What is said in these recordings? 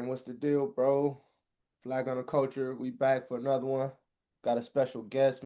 what's the deal, bro? Flag on the culture. We back for another one. Got a special guest,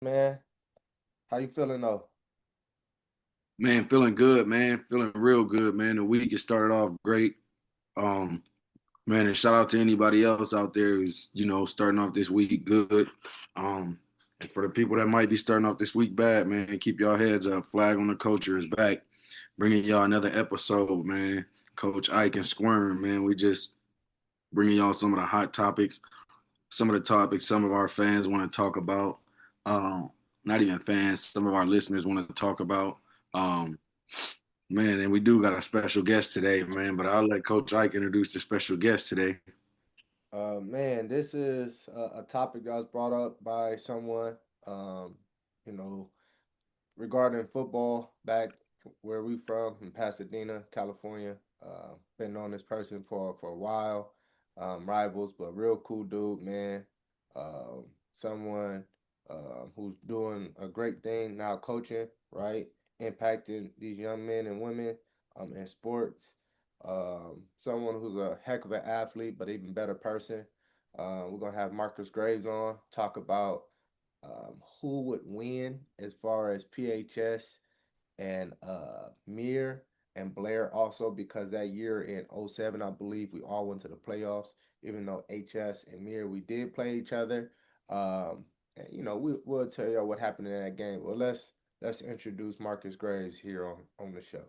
man. How you feeling though? Man, feeling good, man. Feeling real good, man. The week has started off great. Um, Man, and shout out to anybody else out there who's, starting off this week good. Um, and for the people that might be starting off this week bad, man, keep y'all heads up. Flag on the Culture is back, bringing y'all another episode, man. Coach Ike and Squirm, man. We just bringing y'all some of the hot topics, some of the topics some of our fans want to talk about. Um, Not even fans, some of our listeners want to talk about. Um, Man, and we do got a special guest today, man. But I'll let Coach Ike introduce the special guest today. Man, this is a topic that was brought up by someone. Um, you know, regarding football back where we from in Pasadena, California. Been known this person for a while. Rivals, but real cool dude, man. Someone who's doing a great thing now, coaching, right? Impacting these young men and women in sports. Someone who's a heck of an athlete, but even better person. We're gonna have Marcus Graves on talk about who would win as far as PHS and Mir and Blair also because that year in '07, I believe we all went to the playoffs, even though HS and Mir we did play each other. And, we'll tell you what happened in that game. Well, let's introduce Marcus Graves here on the show.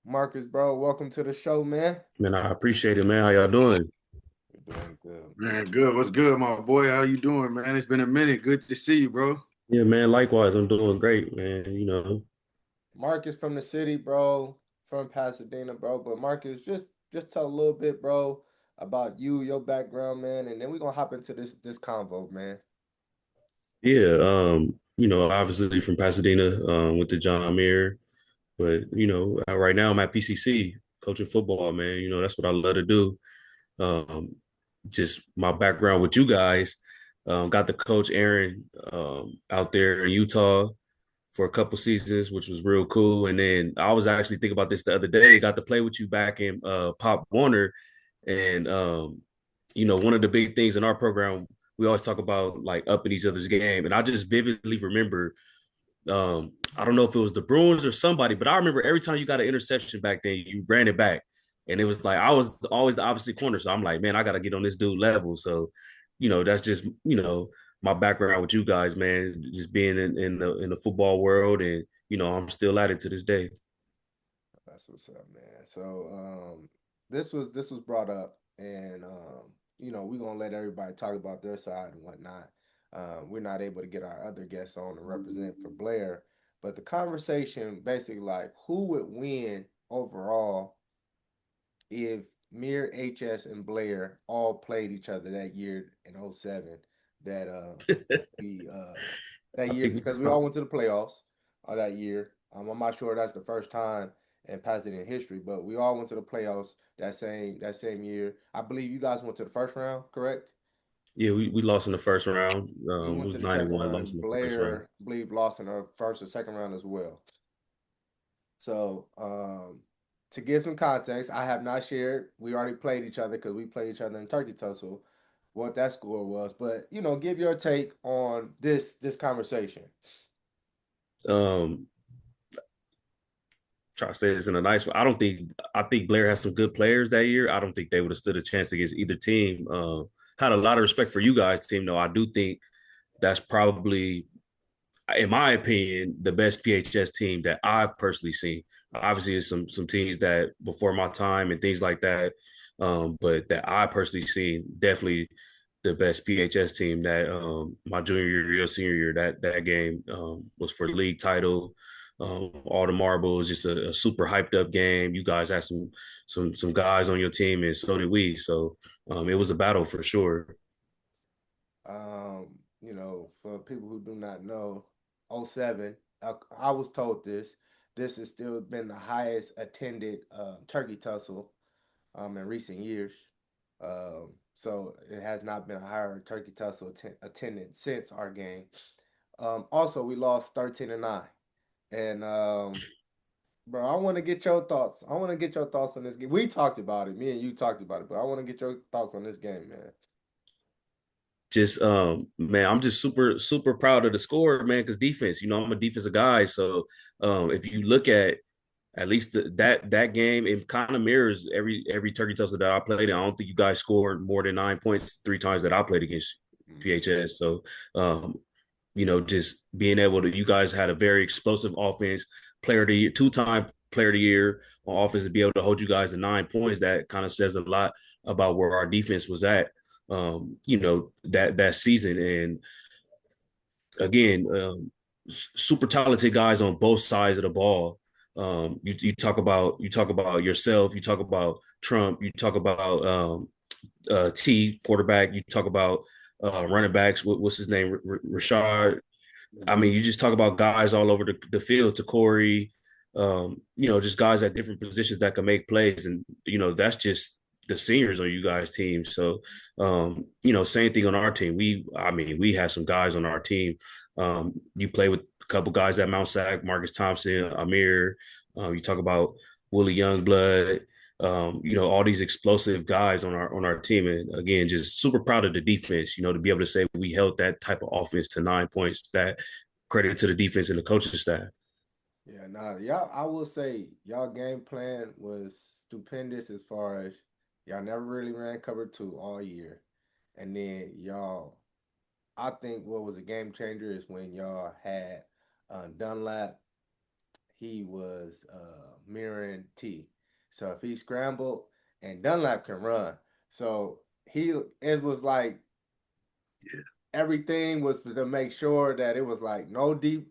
Marcus, bro, welcome to the show, man. Man, I appreciate it, man. How y'all doing? You're doing good, Man, good. What's good, my boy? How you doing, man? It's been a minute. Good to see you, bro. Yeah, man. Likewise, I'm doing great, man. Marcus from the city, bro, from Pasadena, bro. But Marcus, just tell a little bit, bro, about you, your background, man, and then we're gonna hop into this convo, man. Yeah, obviously from Pasadena, with the John Muir, but right now I'm at PCC coaching football, man. That's what I love to do. Um, just my background with you guys, got to coach Aaron out there in Utah for a couple seasons, which was real cool. And then I was actually thinking about this the other day. Got to play with you back in Pop Warner, and one of the big things in our program, we always talk about like upping each other's game. And I just vividly remember, I don't know if it was the Bruins or somebody, but I remember every time you got an interception back then, you ran it back. And it was like I was always the opposite corner. So I'm like, man, I got to get on this dude level. So, that's just, my background with you guys, man, just being in the football world. And, I'm still at it to this day. That's what's up, man. So this was brought up, and we're gonna let everybody talk about their side and whatnot. We're not able to get our other guests on to represent for Blair, but the conversation basically like who would win overall if Mir, HS, and Blair all played each other that year in '07 that we that I year think because we all went to the playoffs that year. I'm not sure that's the first time in Pasadena history, but we all went to the playoffs that same year. I believe you guys went to the first round, correct? yeah, we lost in the first round. We It went to was the second 91, lost round. in the first round. Blair, I believe, lost in the first or second round as well. So, to give some context, I have not shared. We already played each other because we played each other in Turkey Tussle, what that score was. But give your take on this conversation. Um, Try to say this in a nice way. I think Blair has some good players that year. I don't think they would have stood a chance against either team. Had a lot of respect for you guys' team, though. I do think that's probably, in my opinion, the best PHS team that I've personally seen. Obviously, there's some teams that before my time and things like that, but that I personally seen definitely the best PHS team. That my junior year, your senior year, that game was for league title. All the marbles, just a super hyped up game. You guys had some guys on your team, and so did we. So it was a battle for sure. For people who do not know, '07. I was told this. This has still been the highest attended Turkey Tussle in recent years. So it has not been a higher Turkey Tussle attendance since our game. Also, we lost 13-9. And bro, I want to get your thoughts. I want to get your thoughts on this game. We talked about it. Me and you talked about it, but I want to get your thoughts on this game, man. Just man, I'm just super proud of the score, man, because defense, I'm a defensive guy. So if you look at least that game, it kind of mirrors every turkey tussle that I played in. I don't think you guys scored more than 9 points 3 times that I played against Mm. PHS. So um, just being able to, you guys had a very explosive offense, player of the year, 2-time player of the year on offense, to be able to hold you guys to 9 points. That kind of says a lot about where our defense was at, that season. And again, super talented guys on both sides of the ball. You talk about yourself, you talk about Trump, you talk about T quarterback, you talk about running backs. What's his name? Rashard. I mean, you just talk about guys all over the field, to Corey, just guys at different positions that can make plays. And, that's just the seniors on you guys' team. So, same thing on our team. We had some guys on our team. You play with a couple guys at Mount Sac, Marcus Thompson, Amir. You talk about Willie Youngblood. All these explosive guys on our team. And again, just super proud of the defense, to be able to say we held that type of offense to 9 points. That credit to the defense and the coaching staff. Yeah, nah, y'all. I will say y'all game plan was stupendous as far as y'all never really ran cover two all year, and then y'all. I think what was a game changer is when y'all had Dunlap. He was mirroring T. So if he scrambled and Dunlap can run, so it was like everything was to make sure that it was like no deep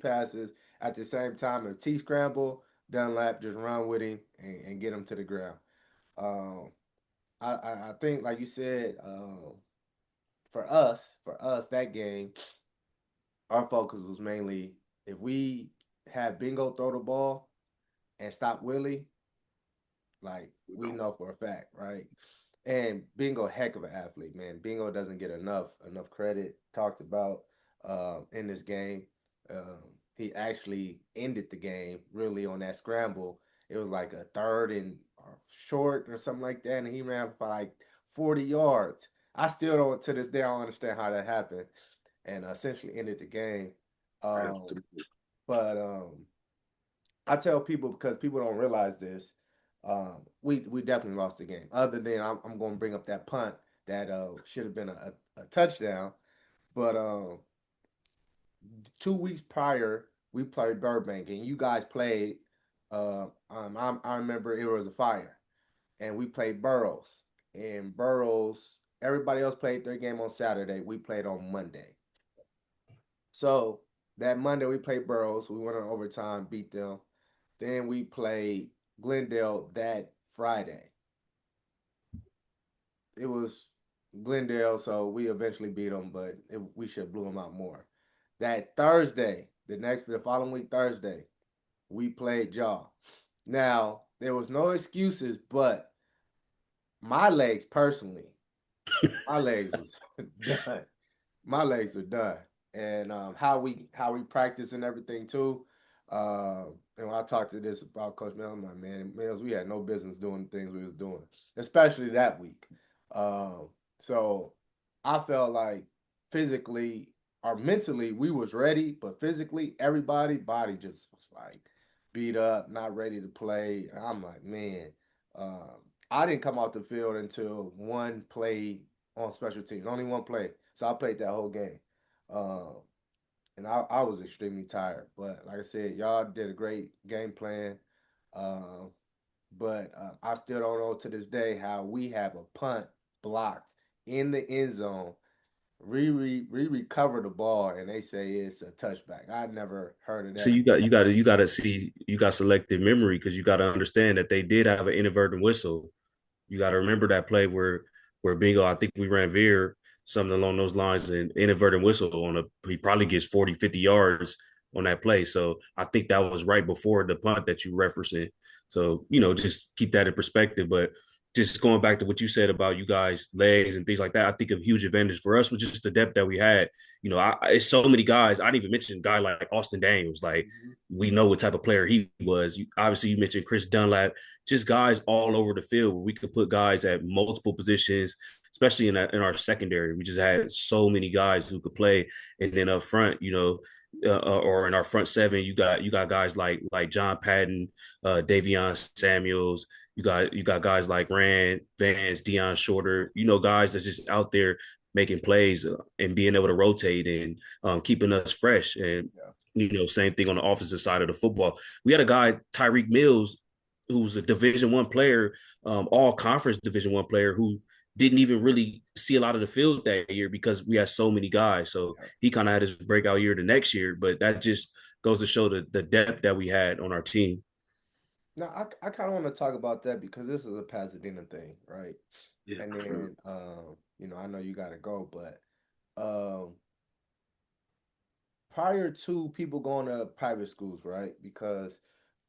passes. At the same time, if T scramble, Dunlap just run with him and get him to the ground. Um, I think like you said, for us that game, our focus was mainly if we had Bingo throw the ball and stop Willie, like we know for a fact, right? And Bingo, heck of an athlete, man. Bingo doesn't get enough credit talked about in this game. He actually ended the game really on that scramble. It was like a third and short or something like that, and he ran for like 40 yards. I still don't, to this day, I don't understand how that happened, and essentially ended the game. Um, but I tell people because people don't realize this. We definitely lost the game. Other than I'm going to bring up that punt that should have been a touchdown. But 2 weeks prior, we played Burbank, and you guys played. I remember it was a fire, and we played Burroughs. And Burroughs, everybody else played their game on Saturday. We played on Monday. So that Monday we played Burroughs. We went on overtime, beat them. Then we played Glendale that Friday. It was Glendale, so we eventually beat them, but we should have blew them out more. That Thursday, the following week Thursday, we played y'all. Now there was no excuses, but my legs personally, my legs was done. My legs were done, and how we practice and everything too. And when I talked to this about Coach Mills, I'm like, man, Mills, we had no business doing the things we was doing, especially that week. So I felt like physically or mentally we was ready, but physically everybody body just was like beat up, not ready to play. And I'm like, man, um, I didn't come off the field until one play on special teams, only one play. So I played that whole game. Um, and I was extremely tired. But like I said, y'all did a great game plan. Um, but I still don't know to this day how we have a punt blocked in the end zone. Recover the ball, and they say it's a touchback. I never heard of So that. you got selective memory because you got to understand that they did have an inadvertent whistle. You got to remember that play where Bingo, I think we ran Veer, something along those lines, and inadvertent whistle on he probably gets 40, 50 yards on that play. So I think that was right before the punt that you referencing. So, just keep that in perspective. But just going back to what you said about you guys' legs and things like that, I think a huge advantage for us was just the depth that we had. It's so many guys. I didn't even mention a guy like Austin Daniels. Like, Mhm. we know what type of player he was. Obviously, you mentioned Chris Dunlap, just guys all over the field where we could put guys at multiple positions, especially in our secondary. We just had so many guys who could play, and then up front, or in our front seven, you got guys like John Patton, Davion Samuels. You got guys like Rand Vance, Deion Shorter. Guys that's just out there making plays and being able to rotate and keeping us fresh. And Yeah. same thing on the offensive side of the football. We had a guy, Tyreek Mills, who's a Division I player, all conference Division I player, who didn't even really see a lot of the field that year because we had so many guys. So Yeah. he kind of had his breakout year the next year, but that just goes to show the depth that we had on our team. Now I kind of want to talk about that because this is a Pasadena thing, right? Yeah, And for sure. then I know you got to go, but um, prior to people going to private schools, right? Because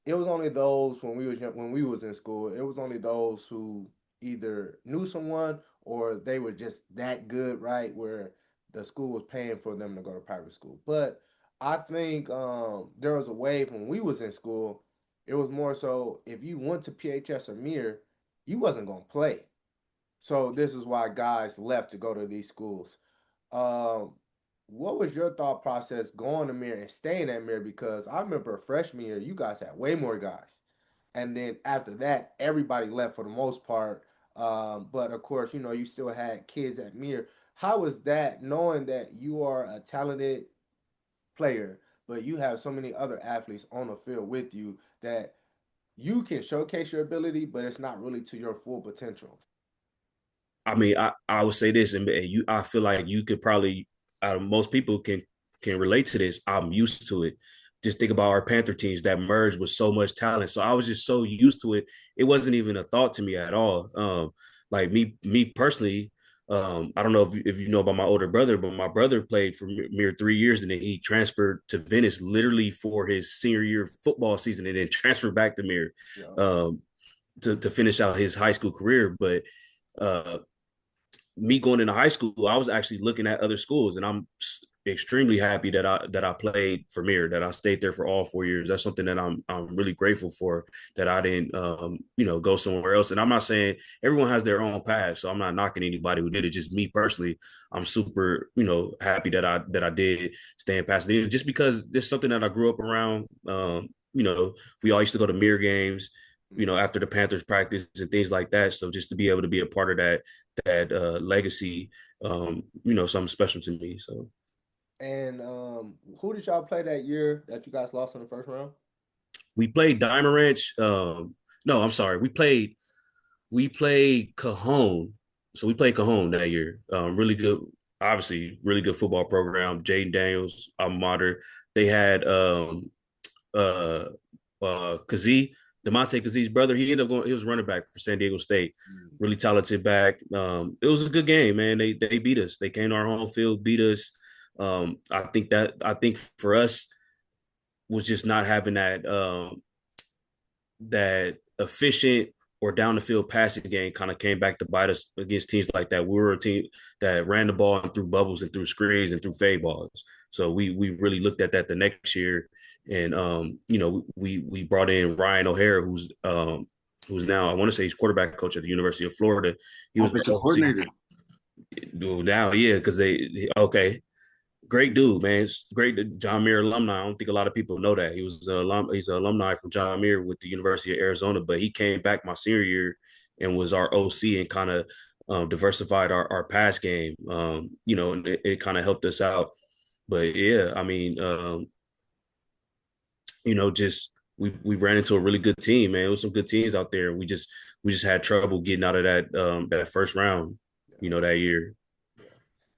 it was only those when we was in school, it was only those who either knew someone or they were just that good, right? Where the school was paying for them to go to private school. But I think there was a wave when we was in school. It was more so if you went to PHS or Mir, you wasn't gonna play. So this is why guys left to go to these schools. Um, what was your thought process going to Mir and staying at Mir? Because I remember freshman year, you guys had way more guys, and then after that, everybody left for the most part. But of course, you still had kids at Mir. How was that knowing that you are a talented player, but you have so many other athletes on the field with you that you can showcase your ability, but it's not really to your full potential? I mean, I would say this, and I feel like you could probably, most people can relate to this. I'm used to it. Just think about our Panther teams that merged with so much talent. So I was just so used to it. It wasn't even a thought to me at all. Like me personally, I don't know if you know about my older brother, but my brother played for mere 3 years, and then he transferred to Venice literally for his senior year football season, and then transferred back to Mir Yeah. um, to finish out his high school career. But uh, me going into high school, I was actually looking at other schools, and I'm extremely happy that I played for Mir, that I stayed there for all 4 years. That's something that I'm really grateful for, that I didn't go somewhere else. And I'm not saying everyone has their own path, so I'm not knocking anybody who did it. Just me personally, I'm super happy that I did stay in Pasadena, just because it's something that I grew up around. We all used to go to Mir games. Mhm. After the Panthers practice and things like that. So just to be able to be a part of that legacy, something special to me. So And who did y'all play that year that you guys lost in the first round? we played Diamond Ranch. No, I'm sorry. We played Cajon. So we played Cajon that year. Really good, obviously, really good football program. Jaden Daniels, alma mater. They had uh Kazee, DeMonte Kazee's brother. He ended up going. He was running back for San Diego State. Mm. Really talented back. It was a good game, man. They beat us. They came to our home field, beat us. I think for us was just not having that efficient or down the field passing game kind of came back to bite us against teams like that. We were a team that ran the ball and threw bubbles and threw screens and threw fade balls. So we really looked at that the next year, and we brought in Ryan O'Hara, who's now, I want to say, he's quarterback coach at the University of Florida. He was Offensive OC coordinator. now, yeah, because they okay. Great dude, man. It's great. John Muir alumni. I don't think a lot of people know that he was an alum. He's an alumni from John Muir with the University of Arizona. But he came back my senior year and was our OC and kind of diversified our pass game. And it kind of helped us out. But yeah, I mean, just we ran into a really good team, man. It was some good teams out there. We just had trouble getting out of that first round, that year.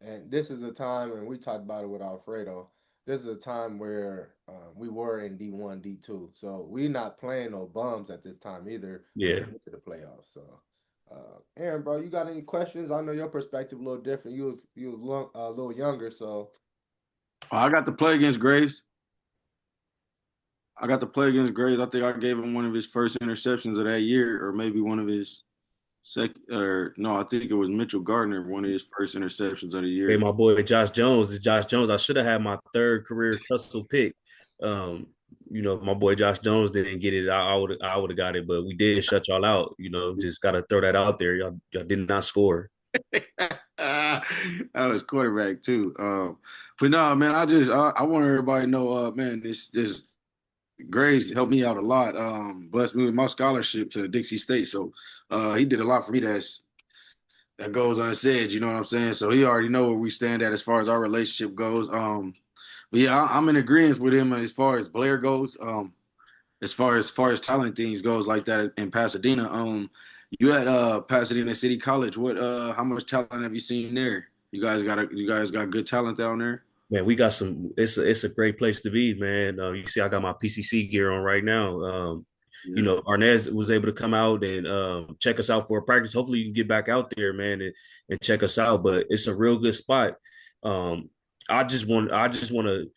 And this is the time, and we talked about it with Alfredo. This is a time where we were in D1, D2, so we not playing no bums at this time either when we Yeah. get to the playoffs. So, Aaron, bro, you got any questions? I know your perspective a little different. You was a little younger, so I got to play against Grace. I got to play against Grace. I think I gave him one of his first interceptions of that year, or maybe one of his second. Or no, I think it was Mitchell Gardner, one of his first interceptions of the Hey, year. my boy Josh Jones. Josh Jones. I should have had my third career tussle pick. Um, my boy Josh Jones didn't get it. I would have got it, but we did shut y'all out. Just gotta throw that out there. Y'all did not score. I was quarterback too. But no, man, I want everybody to know, man, this grade helped me out a lot. Blessed me with my scholarship to Dixie State. So he did a lot for me that goes unsaid, you know what I'm saying? So he already know where we stand at as far as our relationship goes. But yeah, I'm in agreement with him as far as Blair goes. As far as talent things goes like that in Pasadena. You at Pasadena City College. What how much talent have you seen there? You guys got good talent down there? Man, we got some. It's a great place to be, man. You see, I got my PCC gear on right now. Yeah. Arnez was able to come out and check us out for a practice. Hopefully, you can get back out there, man, and check us out. But it's a real good spot. Um, I just want to,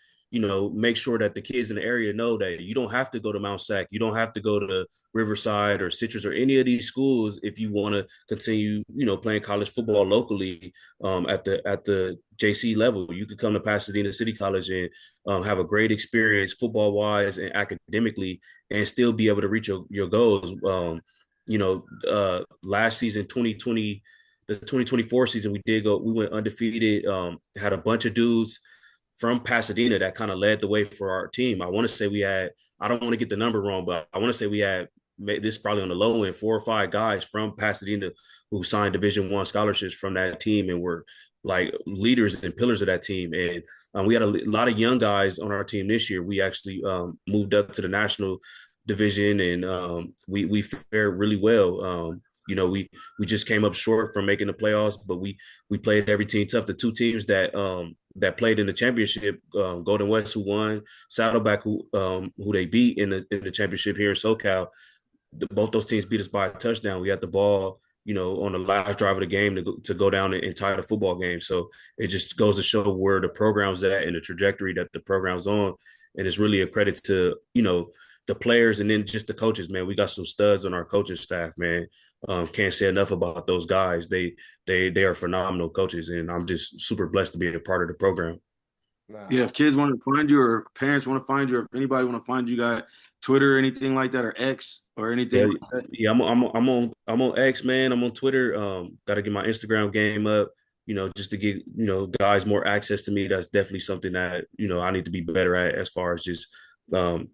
make sure that the kids in the area know that you don't have to go to Mount Sac, you don't have to go to Riverside or Citrus or any of these schools if you want to continue, playing college football locally at the JC level. You could come to Pasadena City College and have a great experience football wise and academically, and still be able to reach your goals. Last season, 2020, the 2024 season, we went undefeated. Had a bunch of dudes from Pasadena that kind of led the way for our team. I want to say we had, I don't want to get the number wrong, but I want to say we had, this is probably on the low end, 4 or 5 guys from Pasadena who signed Division I scholarships from that team and were like leaders and pillars of that team. And we had a lot of young guys on our team this year. We actually moved up to the national division, and we fared really well. We just came up short from making the playoffs, but we played every team tough. The two teams that played in the championship, Golden West, who won, Saddleback, who they beat in the championship here in SoCal. Both those teams beat us by a touchdown. We had the ball, on the last drive of the game to go down and tie the football game. So it just goes to show where the program's at and the trajectory that the program's on. And it's really a credit to, the players and then just the coaches, man. We got some studs on our coaching staff, man. Can't say enough about those guys. They are phenomenal coaches, and I'm just super blessed to be a part of the program. Yeah, nah. if kids want to find you or parents want to find you or if anybody want to find you, got Twitter or anything like that or X or anything Yeah, like that. yeah, I'm on X, man. I'm on Twitter. Got to get my Instagram game up, just to get guys more access to me. That's definitely something that I need to be better at as far as just on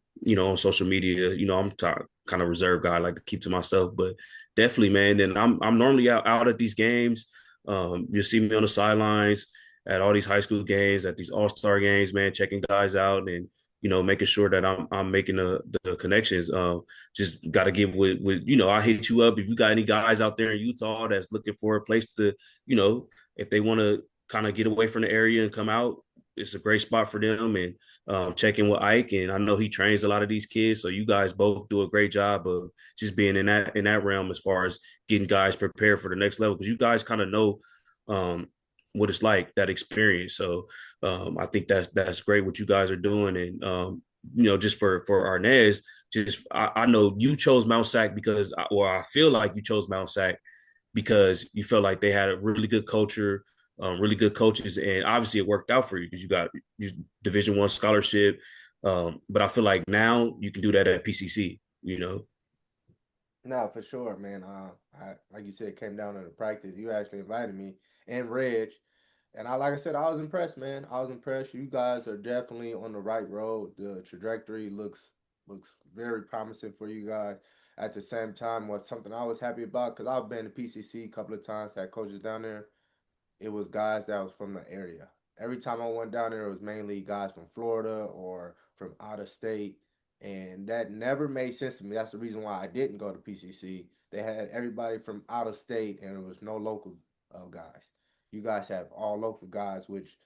social media. I'm kind of reserved guy. I like to keep to myself, but definitely, man. And I'm normally out at these games. You'll see me on the sidelines at all these high school games, at these all-star games, man, checking guys out and making sure that I'm making the connections. Just got to get with I hit you up if you got any guys out there in Utah that's looking for a place to, if they want to kind of get away from the area and come out, it's a great spot for them. And check in with Ike, and I know he trains a lot of these kids. So you guys both do a great job of just being in that realm as far as getting guys prepared for the next level, because you guys kind of know. what it's like, that experience. So I think that's great what you guys are doing. And just for Arnez, just I know you chose Mount Sac because, or I feel like you chose Mount Sac because you felt like they had a really good culture, really good coaches, and obviously it worked out for you because you got your Division I scholarship. But I feel like now you can do that at PCC. You know. No, for sure, man. Like you said, it came down to the practice. You actually invited me and Reg, and like I said, I was impressed, man. I was impressed. You guys are definitely on the right road. The trajectory looks very promising for you guys. At the same time, what's something I was happy about because I've been to PCC a couple of times, had coaches down there. It was guys that was from the area. Every time I went down there, it was mainly guys from Florida or from out of state, and that never made sense to me. That's the reason why I didn't go to PCC. They had everybody from out of state, and there was no local guys. You guys have all local guys, which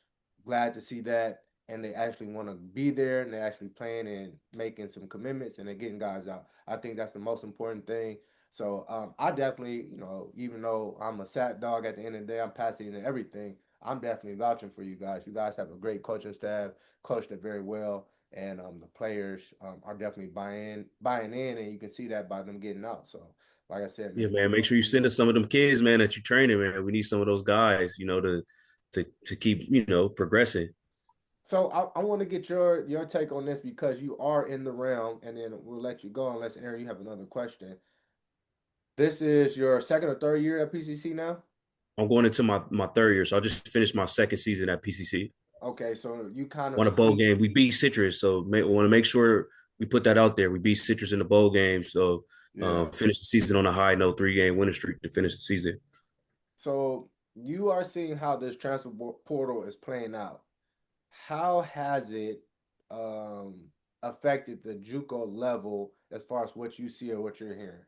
glad to see that, and they actually want to be there, and they're actually playing and making some commitments, and they're getting guys out. I think that's the most important thing. So I definitely, even though I'm a sad dog at the end of the day, I'm passing in everything. I'm definitely vouching for you guys. You guys have a great coaching staff, coached it very well, and the players are definitely buying in, and you can see that by them getting out. So, like I said, Yeah, man, man. Make sure you send us some of them kids, man, that you're training, man. We need some of those guys, to keep, progressing. so I want to get your take on this because you are in the realm, and then we'll let you go unless Aaron, you have another question. This is your second or third year at PCC now. I'm going into my third year, so I just finished my second season at PCC. Okay, so you kind of Won a bowl see. game. We beat Citrus, so want to make sure we put that out there. We beat Citrus in the bowl game, so Yeah. finish the season on a high note, 3 game winning streak to finish the season. So you are seeing how this transfer portal is playing out. How has it affected the JUCO level as far as what you see or what you're hearing?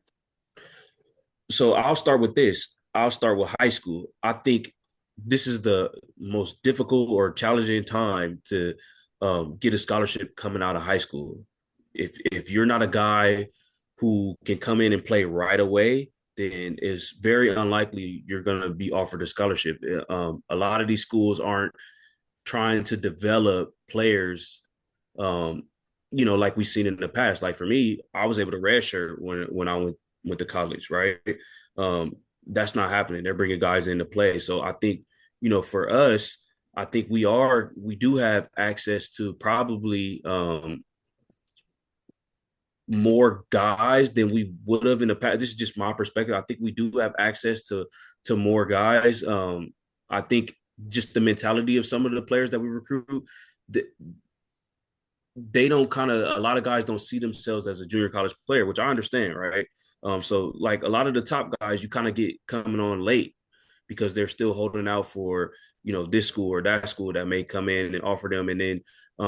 So I'll start with this. I'll start with high school. I think this is the most difficult or challenging time to get a scholarship coming out of high school. If you're not a guy who can come in and play right away, then it's very unlikely you're going to be offered a scholarship. A lot of these schools aren't trying to develop players, um, like we've seen in the past. Like for me, I was able to redshirt when I went to college, right? Um, that's not happening. They're bringing guys in to play. So I think, for us, I think we do have access to probably more guys than we would have in the past. This is just my perspective. I think we do have access to more guys. I think just the mentality of some of the players that we recruit, they don't kind of, a lot of guys don't see themselves as a junior college player, which I understand, right? So like a lot of the top guys, you kind of get coming on late because they're still holding out for this school or that school that may come in and offer them, and then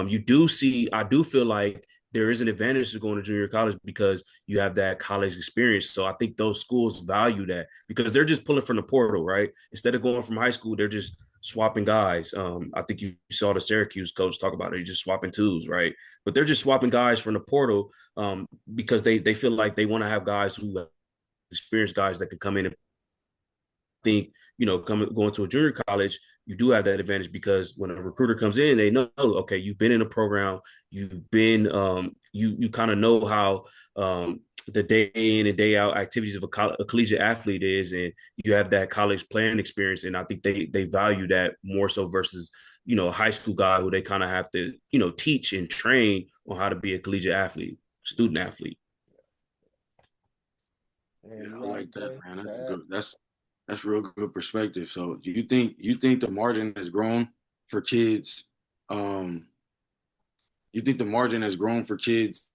you do see, I do feel like there is an advantage to going to junior college because you have that college experience. So I think those schools value that because they're just pulling from the portal, right? Instead of going from high school, they're just swapping guys. I think you saw the Syracuse coach talk about it. He's just swapping twos, right? But they're just swapping guys from the portal because they feel like they want to have guys who experienced guys that could come in and think, going to a junior college, you do have that advantage because when a recruiter comes in, they know, okay, you've been in a program, you've been, you kind of know how the day in and day out activities of a collegiate athlete is, and you have that college playing experience, and I think they value that more so versus a high school guy who they kind of have to teach and train on how to be a collegiate athlete, student athlete. And Yeah, you I have like that, anything man. to That's add? good. That's real good perspective. So you think the margin has grown for kids? Um, you think the margin has grown for kids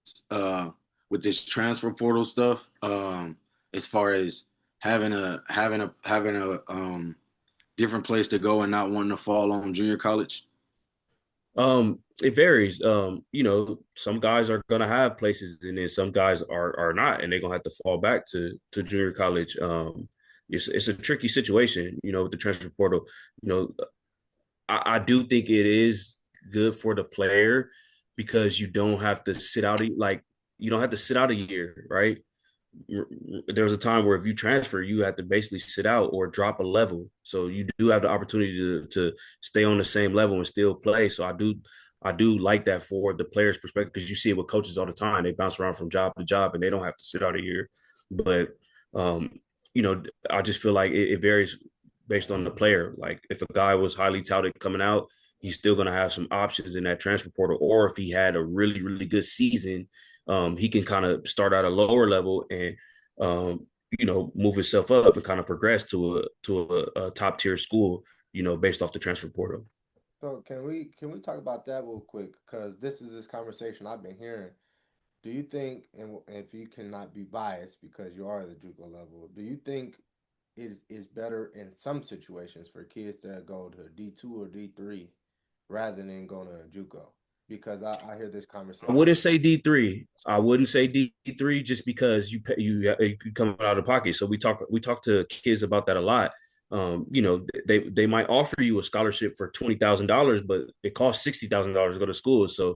with this transfer portal stuff? As far as having a different place to go and not wanting to fall on junior college? It varies. Some guys are gonna have places, and then some guys are not, and they're gonna have to fall back to junior college. It's a tricky situation, with the transfer portal. You know, I do think it is good for the player because you don't have to sit out like you don't have to sit out a year, right? there was a time where if you transfer, you had to basically sit out or drop a level. So you do have the opportunity to stay on the same level and still play. So I do like that for the player's perspective because you see it with coaches all the time. They bounce around from job to job and they don't have to sit out a year. But um, I just feel like it varies based on the player. Like if a guy was highly touted coming out, he's still going to have some options in that transfer portal. Or if he had a really, really good season, he can kind of start at a lower level and move himself up and kind of progress to a top tier school, based off the transfer portal. So can we talk about that real quick? Because this conversation I've been hearing. Do you think, and if you cannot be biased because you are at the JUCO level, do you think it is better in some situations for kids that go to D2 or D3 rather than going to JUCO? Because I hear this I conversation. wouldn't say D3. I wouldn't say D3 just because you come out of pocket. So we talk to kids about that a lot. They might offer you a scholarship for $20,000, but it costs $60,000 to go to school. So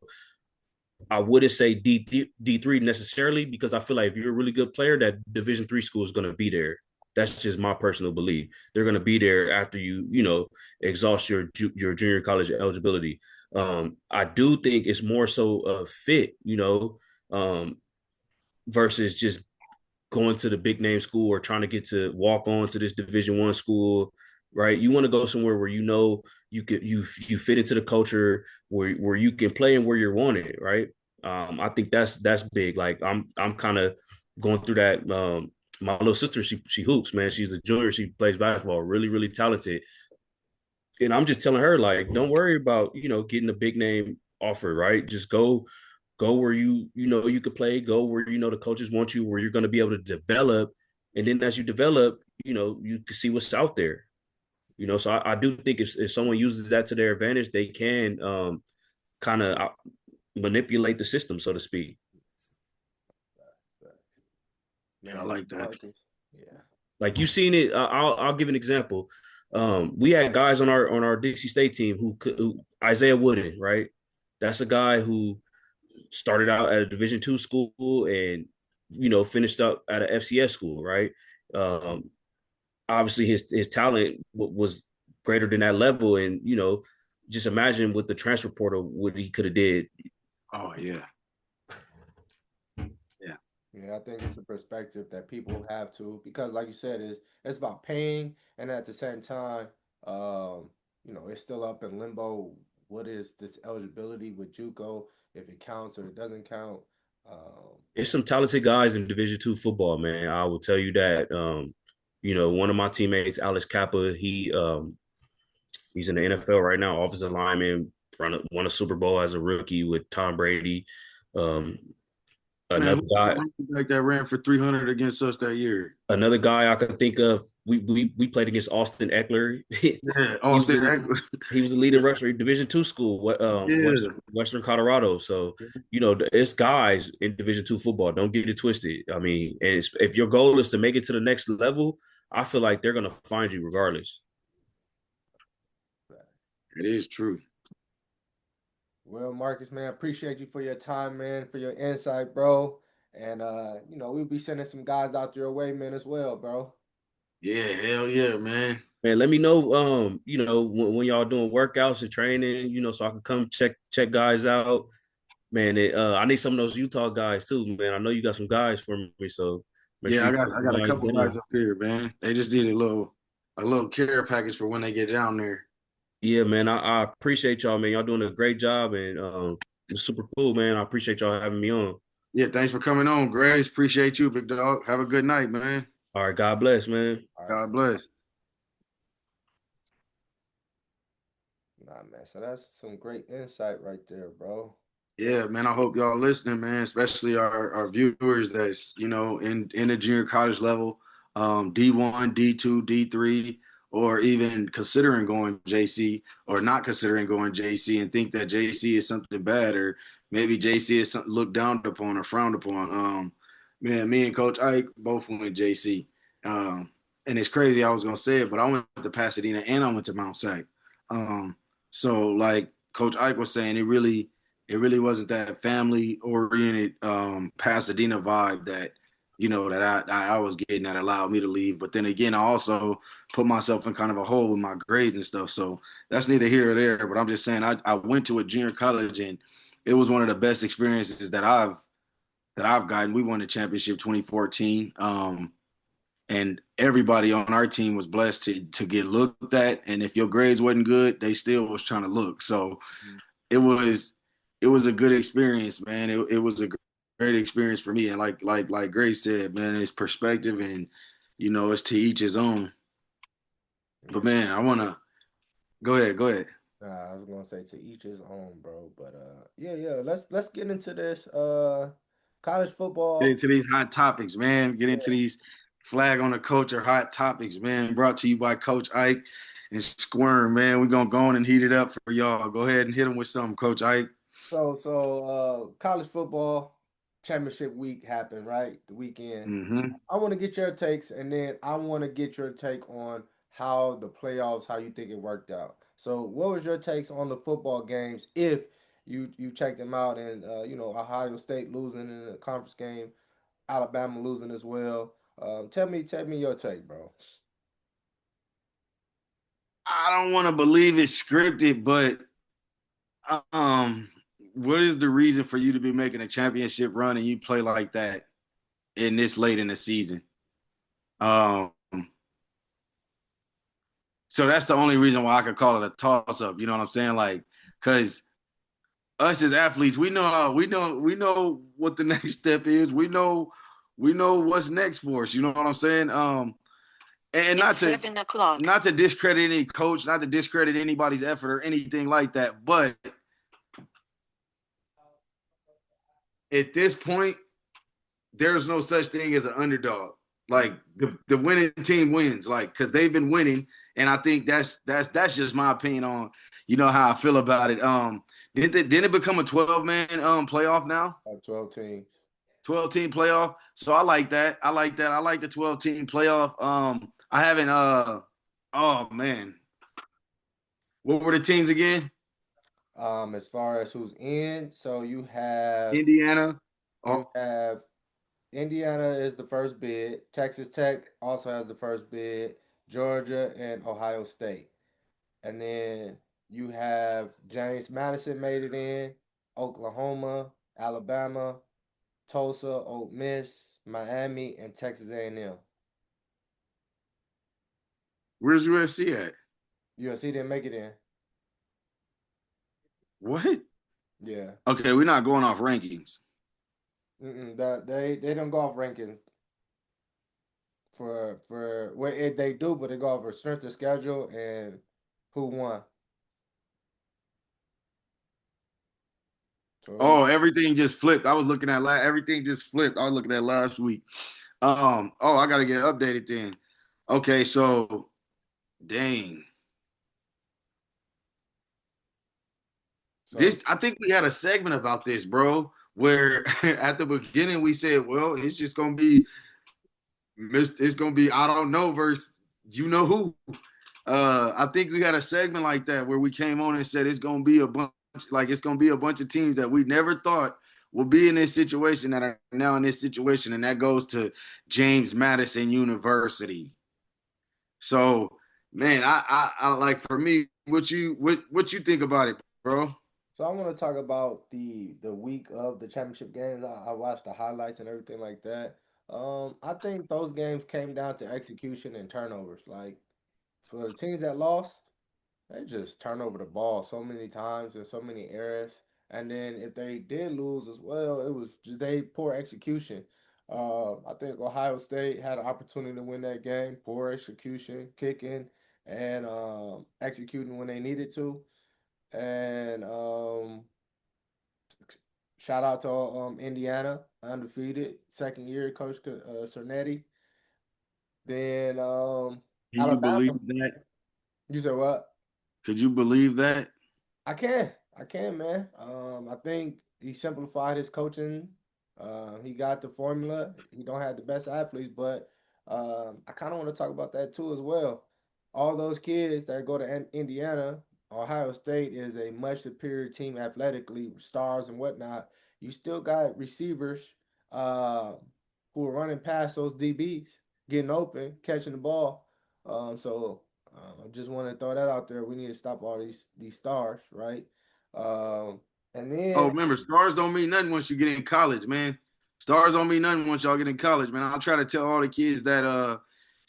I wouldn't say D3 necessarily because I feel like if you're a really good player, that Division 3 school is going to be there. That's just my personal belief. They're going to be there after you exhaust your junior college eligibility. I do think it's more so a fit, um, versus just going to the big name school or trying to get to walk on to this Division 1 school, right? You want to go somewhere where you fit into the culture where you can play and where you're wanted, right? I think that's big. Like I'm kind of going through that. My little sister, she hoops, man. She's a junior. She plays basketball, really, really talented. And I'm just telling her, like, don't worry about, getting a big name offer, right? Just go where you could play, go where the coaches want you, where you're going to be able to develop. And then as you develop, you can see what's out there. So I do think if someone uses that to their advantage, they can kind of manipulate the system, so to speak. Yeah, I Man, like that. Marcus. Yeah. Like you seen it. I'll give an example. We had guys on our Dixie State team who Isaiah Wooden, right? That's a guy who started out at a Division 2 school and finished up at an FCS school, right? Um, Obviously his talent was greater than that level, and just imagine with the transfer portal what he could have did. Oh yeah, yeah. Yeah, I think it's a perspective that people have to because, like you said, it's about paying, and at the same time, it's still up in limbo. What is this eligibility with JUCO? If it counts or it doesn't count? Um, There's some talented guys in Division 2 football, man. I will tell you that. One of my teammates, Alex Kappa, he's in the NFL right now, offensive lineman, won a Super Bowl as a rookie with Tom Brady. Um, Man, another who's the guy, running back that ran for 300 against us that year? another guy I could think of. We played against Austin Eckler. Yeah, he was Austin a, Eckler. he was a leading rusher, Division 2 school, Yeah. Western Colorado. So it's guys in Division 2 football. Don't get it twisted. I mean, and if your goal is to make it to the next level, I feel like they're gonna find you regardless. It is true. well, Marcus, man, appreciate you for your time, man, for your insight, bro. And we'll be sending some guys out your way, man, as well, bro. Yeah, hell yeah, man. Man, let me know, when y'all doing workouts and training, so I can come check guys out. Man, I need some of those Utah guys too, man. I know you got some guys for me, so make sure Yeah, you I put got I some got a guys couple guys down. up here, man. They just need a little care package for when they get down there. Yeah, man, I appreciate y'all, man. Y'all doing a great job, and it's super cool, man. I appreciate y'all having me on. Yeah, thanks for coming on, Grace. Appreciate you, big dog. Have a good night, man. All right, God bless, man. All right. God bless. Nah, man. So that's some great insight right there, bro. Yeah, man. I hope y'all listening, man, especially our viewers that's, in the junior college level, D1, D2, D3, or even considering going JC or not considering going JC and think that JC is something bad or maybe JC is something looked down upon or frowned upon. Man, me and Coach Ike both went JC. Um, and it's crazy I was gonna say it, but I went to Pasadena and I went to Mount Sac. Um, so like Coach Ike was saying, it really wasn't that family oriented Pasadena vibe that that I was getting that allowed me to leave. But then again, I also put myself in kind of a hole with my grades and stuff. So that's neither here or there. But I'm just saying I went to a junior college and it was one of the best experiences that I've gotten. We won the championship 2014. And everybody on our team was blessed to get looked at. And if your grades wasn't good, they still was trying to look. So it was it was a good experience, man. It was a great experience for me. And like Grace said, man, it's perspective and it's to each his own. But Yeah. man, I wanna go ahead, go ahead. Nah, I was gonna say to each his own, bro. But yeah, yeah. Let's get into this college Get football. into these hot topics, man. Get into these flag on the culture hot topics, man. Brought to you by Coach Ike and Squirm, man. We're gonna go on and heat it up for y'all. Go ahead and hit them with something, Coach Ike. College football championship week happened, right? The weekend. Mm-hmm. I want to get your takes, and then I want to get your take on how the playoffs, how you think it worked out. So, what was your takes on the football games if you checked them out, and Ohio State losing in the conference game, Alabama losing as well. Tell me your take, bro. I don't want to believe it's scripted, but um, what is the reason for you to be making a championship run and you play like that in this late in the season? Um, so that's the only reason why I could call it a toss up. You know what I'm saying? Like, because us as athletes, we know what the next step is. We know what's next for us. You know what I'm saying? And It's not to 7 o'clock. not to discredit any coach, not to discredit anybody's effort or anything like that, but at this point, there's no such thing as an underdog. Like the winning team wins, like because they've been winning, and I think that's just my opinion on how I feel about it. Didn't it become a 12-man playoff now? 12 teams. 12-team playoff. So I like that. I like that. I like the 12-team playoff. I haven't oh man, what were the teams again? As far as who's in, so Indiana. you Oh, have Indiana is the first bid. Texas Tech also has the first bid. Georgia and Ohio State. And then you have James Madison made it in. Oklahoma, Alabama, Tulsa, Ole Miss, Miami, and Texas A&M. where's USC at? USC didn't make it in. What? Yeah. Okay, we're not going off rankings. They don't go off rankings for what they do, but they go off for strength of schedule and who won. So they Oh, everything just flipped. I was looking at everything just flipped. I was looking at last week. Oh, I gotta get updated then. Okay, so dang. so This I think we had a segment about this, bro, where at the beginning we said, well, it's gonna be I don't know versus you know who. I think we had a segment like that where we came on and said it's gonna be a bunch of teams that we never thought would be in this situation that are now in this situation, and that goes to James Madison University. So, man, I like for me, what you think about it, bro? So I want to talk about the week of the championship games. I watched the highlights and everything like that. I think those games came down to execution and turnovers. Like for the teams that lost, they just turn over the ball so many times and so many errors. And then if they did lose as well, it was they poor execution. I think Ohio State had an opportunity to win that game. Poor execution, kicking, and executing when they needed to. And shout out to Indiana, undefeated, second year coach Cernetti. Then Can you believe Alabama. that? You said what? Could you believe that? I can, man. I think he simplified his coaching. He got the formula. He don't have the best athletes, but I kind of want to talk about that too as well. All those kids that go to Indiana, Ohio State is a much superior team athletically, stars and whatnot. You still got receivers. Uh, who are running past those DBs, getting open, catching the ball. I just want to throw that out there. We need to stop all these stars, right? And Oh, then remember, stars don't mean nothing once you get in college, man. Stars don't mean nothing once y'all get in college, man. I'll try to tell all the kids that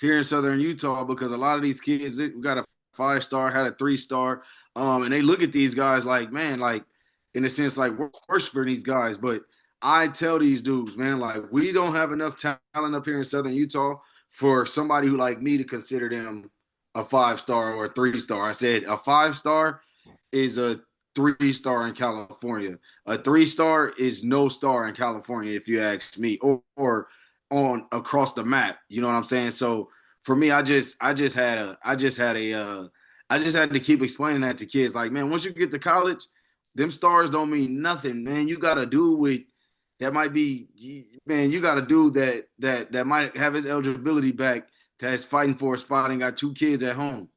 here in Southern Utah, because a lot of these kids we got a 5-star, had a 3-star, and they look at these guys like, man, like in a sense, like we're worshiping these guys. But I tell these dudes, man, like we don't have enough talent up here in Southern Utah for somebody who like me to consider them a 5-star or a 3-star. I said a 5-star is a 3-star in California. A 3-star is no star in California, if you ask me, or on across the map. You know what I'm saying? So for me, I just had to keep explaining that to kids. Like, man, once you get to college, them stars don't mean nothing, man. You got to do with that might be, man. You got to do that might have his eligibility back. That's fighting for a spot and got 2 kids at home.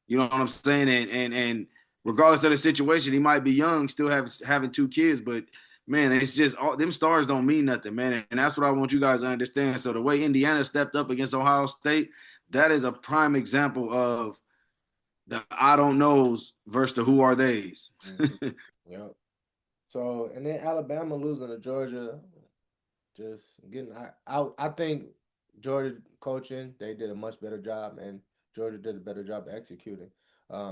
You know what I'm saying? And regardless of the situation, he might be young, still having 2 kids, but man, it's just all them stars don't mean nothing, man. And that's what I want you guys to understand. So the way Indiana stepped up against Ohio State, that is a prime example of the I don't knows versus the who are theys. Mhm. Yep. So and then Alabama losing to Georgia, just getting out. I think Georgia coaching, they did a much better job, and Georgia did a better job executing.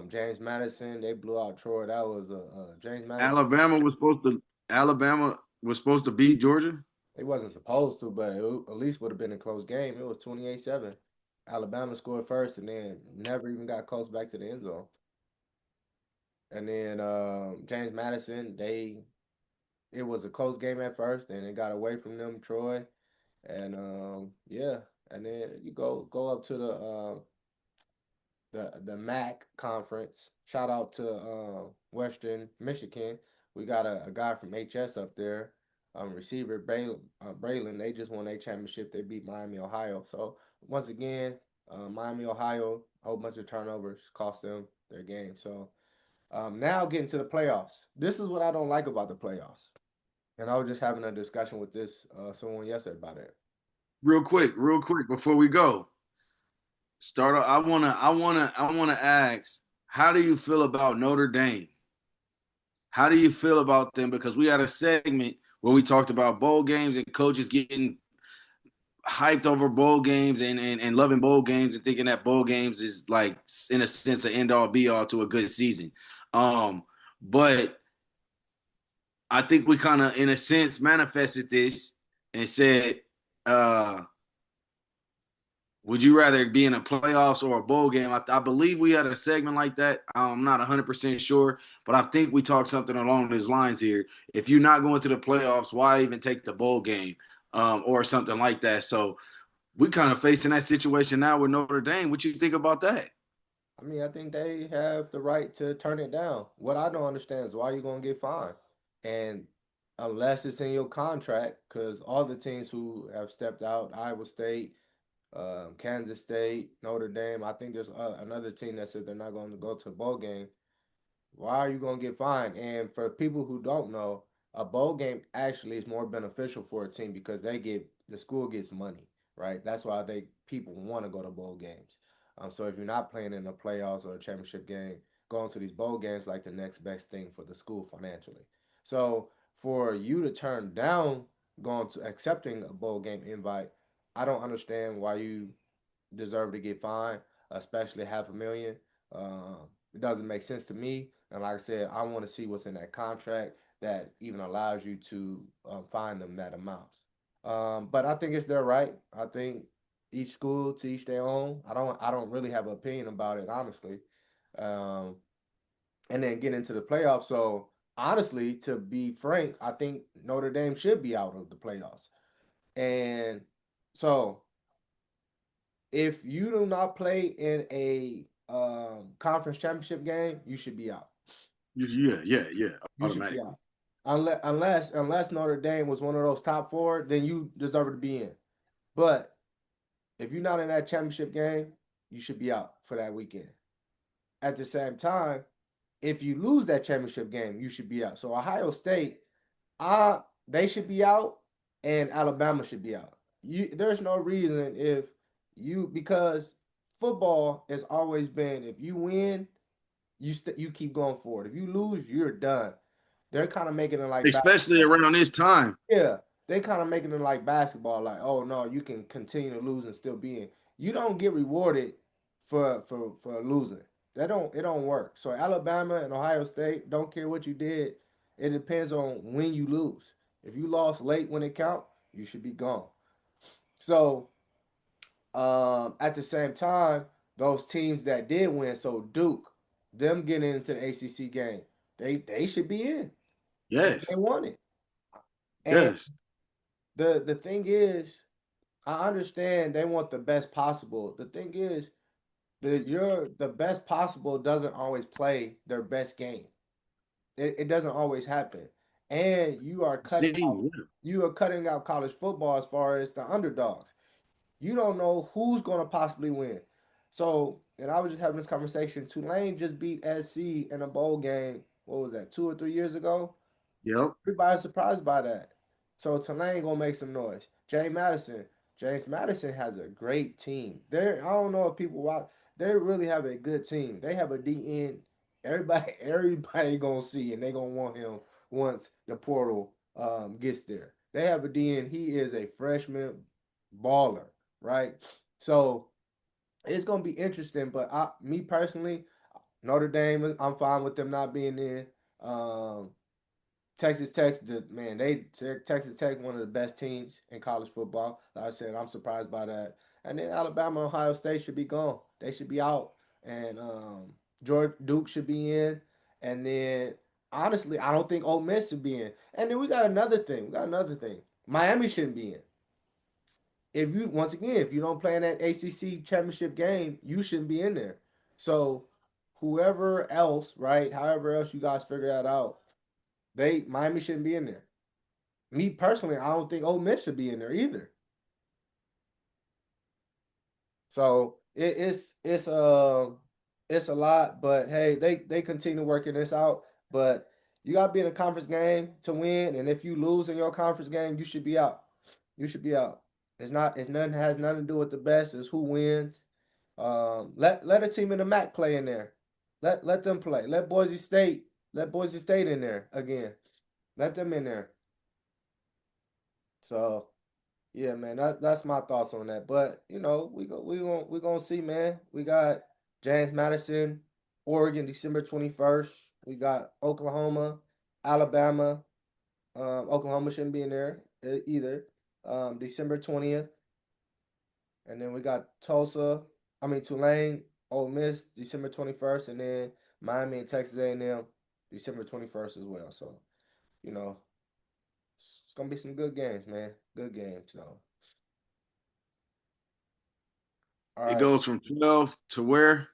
James Madison, they blew out Troy. That was a James Madison. Alabama was supposed to beat Georgia. They wasn't supposed to, but at least would have been a close game. It was 28-7. Alabama scored first, and then never even got close back to the end zone. And then James Madison, it was a close game at first, and it got away from them, Troy. And yeah, and then you go up to the MAC conference. Shout out to Western Michigan. We got a guy from HS up there, receiver Braylon. They just won a championship. They beat Miami, Ohio. So once again, Miami, Ohio, a whole bunch of turnovers cost them their game. So now getting to the playoffs. This is what I don't like about the playoffs. And I was just having a discussion with this someone yesterday about it. Real quick before we go. Start off, I wanna ask, how do you feel about Notre Dame? How do you feel about them? Because we had a segment where we talked about bowl games and coaches getting hyped over bowl games and loving bowl games and thinking that bowl games is like in a sense an end all be all to a good season. Um, but I think we kind of in a sense manifested this and said, uh, would you rather be in a playoffs or a bowl game? I believe we had a segment like that. I'm not 100% sure, but I think we talked something along those lines here. If you're not going to the playoffs, why even take the bowl game or something like that? So we kind of facing that situation now with Notre Dame. What you think about that? I mean, I think they have the right to turn it down. What I don't understand is why you're gonna get fined, and unless it's in your contract, because all the teams who have stepped out, Iowa State, Kansas State, Notre Dame, I think there's another team that said they're not going to go to a bowl game. Why are you going to get fined? And for people who don't know, a bowl game actually is more beneficial for a team because the school gets money, right? That's why people want to go to bowl games. So if you're not playing in the playoffs or a championship game, going to these bowl games like the next best thing for the school financially. So for you to turn down going to accepting a bowl game invite, I don't understand why you deserve to get fined, especially 500,000. It doesn't make sense to me. And like I said, I want to see what's in that contract that even allows you to fine them that amount. But I think it's their right. I think each school to each their own. I don't really have an opinion about it, honestly. Um, and then get into the playoffs. So honestly, to be frank, I think Notre Dame should be out of the playoffs. And so if you do not play in a conference championship game, you should be out. Yeah, You should be automatically. out. Unless Notre Dame was one of those top four, then you deserve to be in. But if you're not in that championship game, you should be out for that weekend. At the same time, if you lose that championship game, you should be out. So Ohio State, they should be out, and Alabama should be out. there's no reason if because football has always been if you win, you keep going forward. If you lose, you're done. They're kind of making it like Especially basketball. around this time. Yeah, they kind of making it like basketball. Like, oh no, you can continue to lose and still be in. You don't get rewarded for losing. That don't it don't work. So Alabama and Ohio State don't care what you did. It depends on when you lose. If you lost late when it count, you should be gone. So at the same time, those teams that did win, so Duke, them getting into the ACC game, they should be in because they Yes. won it. And Yes. the thing is, I understand they want the best possible. The thing is, the best possible doesn't always play their best game. It doesn't always happen, and See, yeah. you are cutting out college football as far as the underdogs. You don't know who's going to possibly win. So, and I was just having this conversation. Tulane just beat SC in a bowl game. What was that? 2 or 3 years ago. Yep. Everybody's surprised by that. So Tulane gonna make some noise. James Madison has a great team. I don't know if people watch. They really have a good team. They have a DN. Everybody gonna see, and they gonna want him once the portal gets there. They have a DN. He is a freshman baller, right? So it's gonna be interesting. But me personally, Notre Dame, I'm fine with them not being in. Um, Texas Tech, Texas Tech, one of the best teams in college football. Like I said, I'm surprised by that. And then Alabama, Ohio State should be gone. They should be out, and George Duke should be in. And then honestly, I don't think Ole Miss should be in. And then we got another thing. Miami shouldn't be in. If you once again, if you don't play in that ACC championship game, you shouldn't be in there. So whoever else, right? However else you guys figure that out, Miami shouldn't be in there. Me personally, I don't think Ole Miss should be in there either. So it's a lot, but hey, they continue working this out. But you gotta be in a conference game to win, and if you lose in your conference game, you should be out. You should be out. It's nothing has nothing to do with the best. It's who wins. Let a team in the MAC play in there. Let them play. Let Boise State in there again. Let them in there. So yeah, man, that's my thoughts on that. But we gonna see, man. We got James Madison, Oregon, December 21st. We got Oklahoma, Alabama. Oklahoma shouldn't be in there either. December 20th, and then we got Tulane, Ole Miss, December 21st, and then Miami and Texas A&M, December 21st as well. So you know, it's gonna be some good games, man. Good games. So all It right. goes from 12 to where?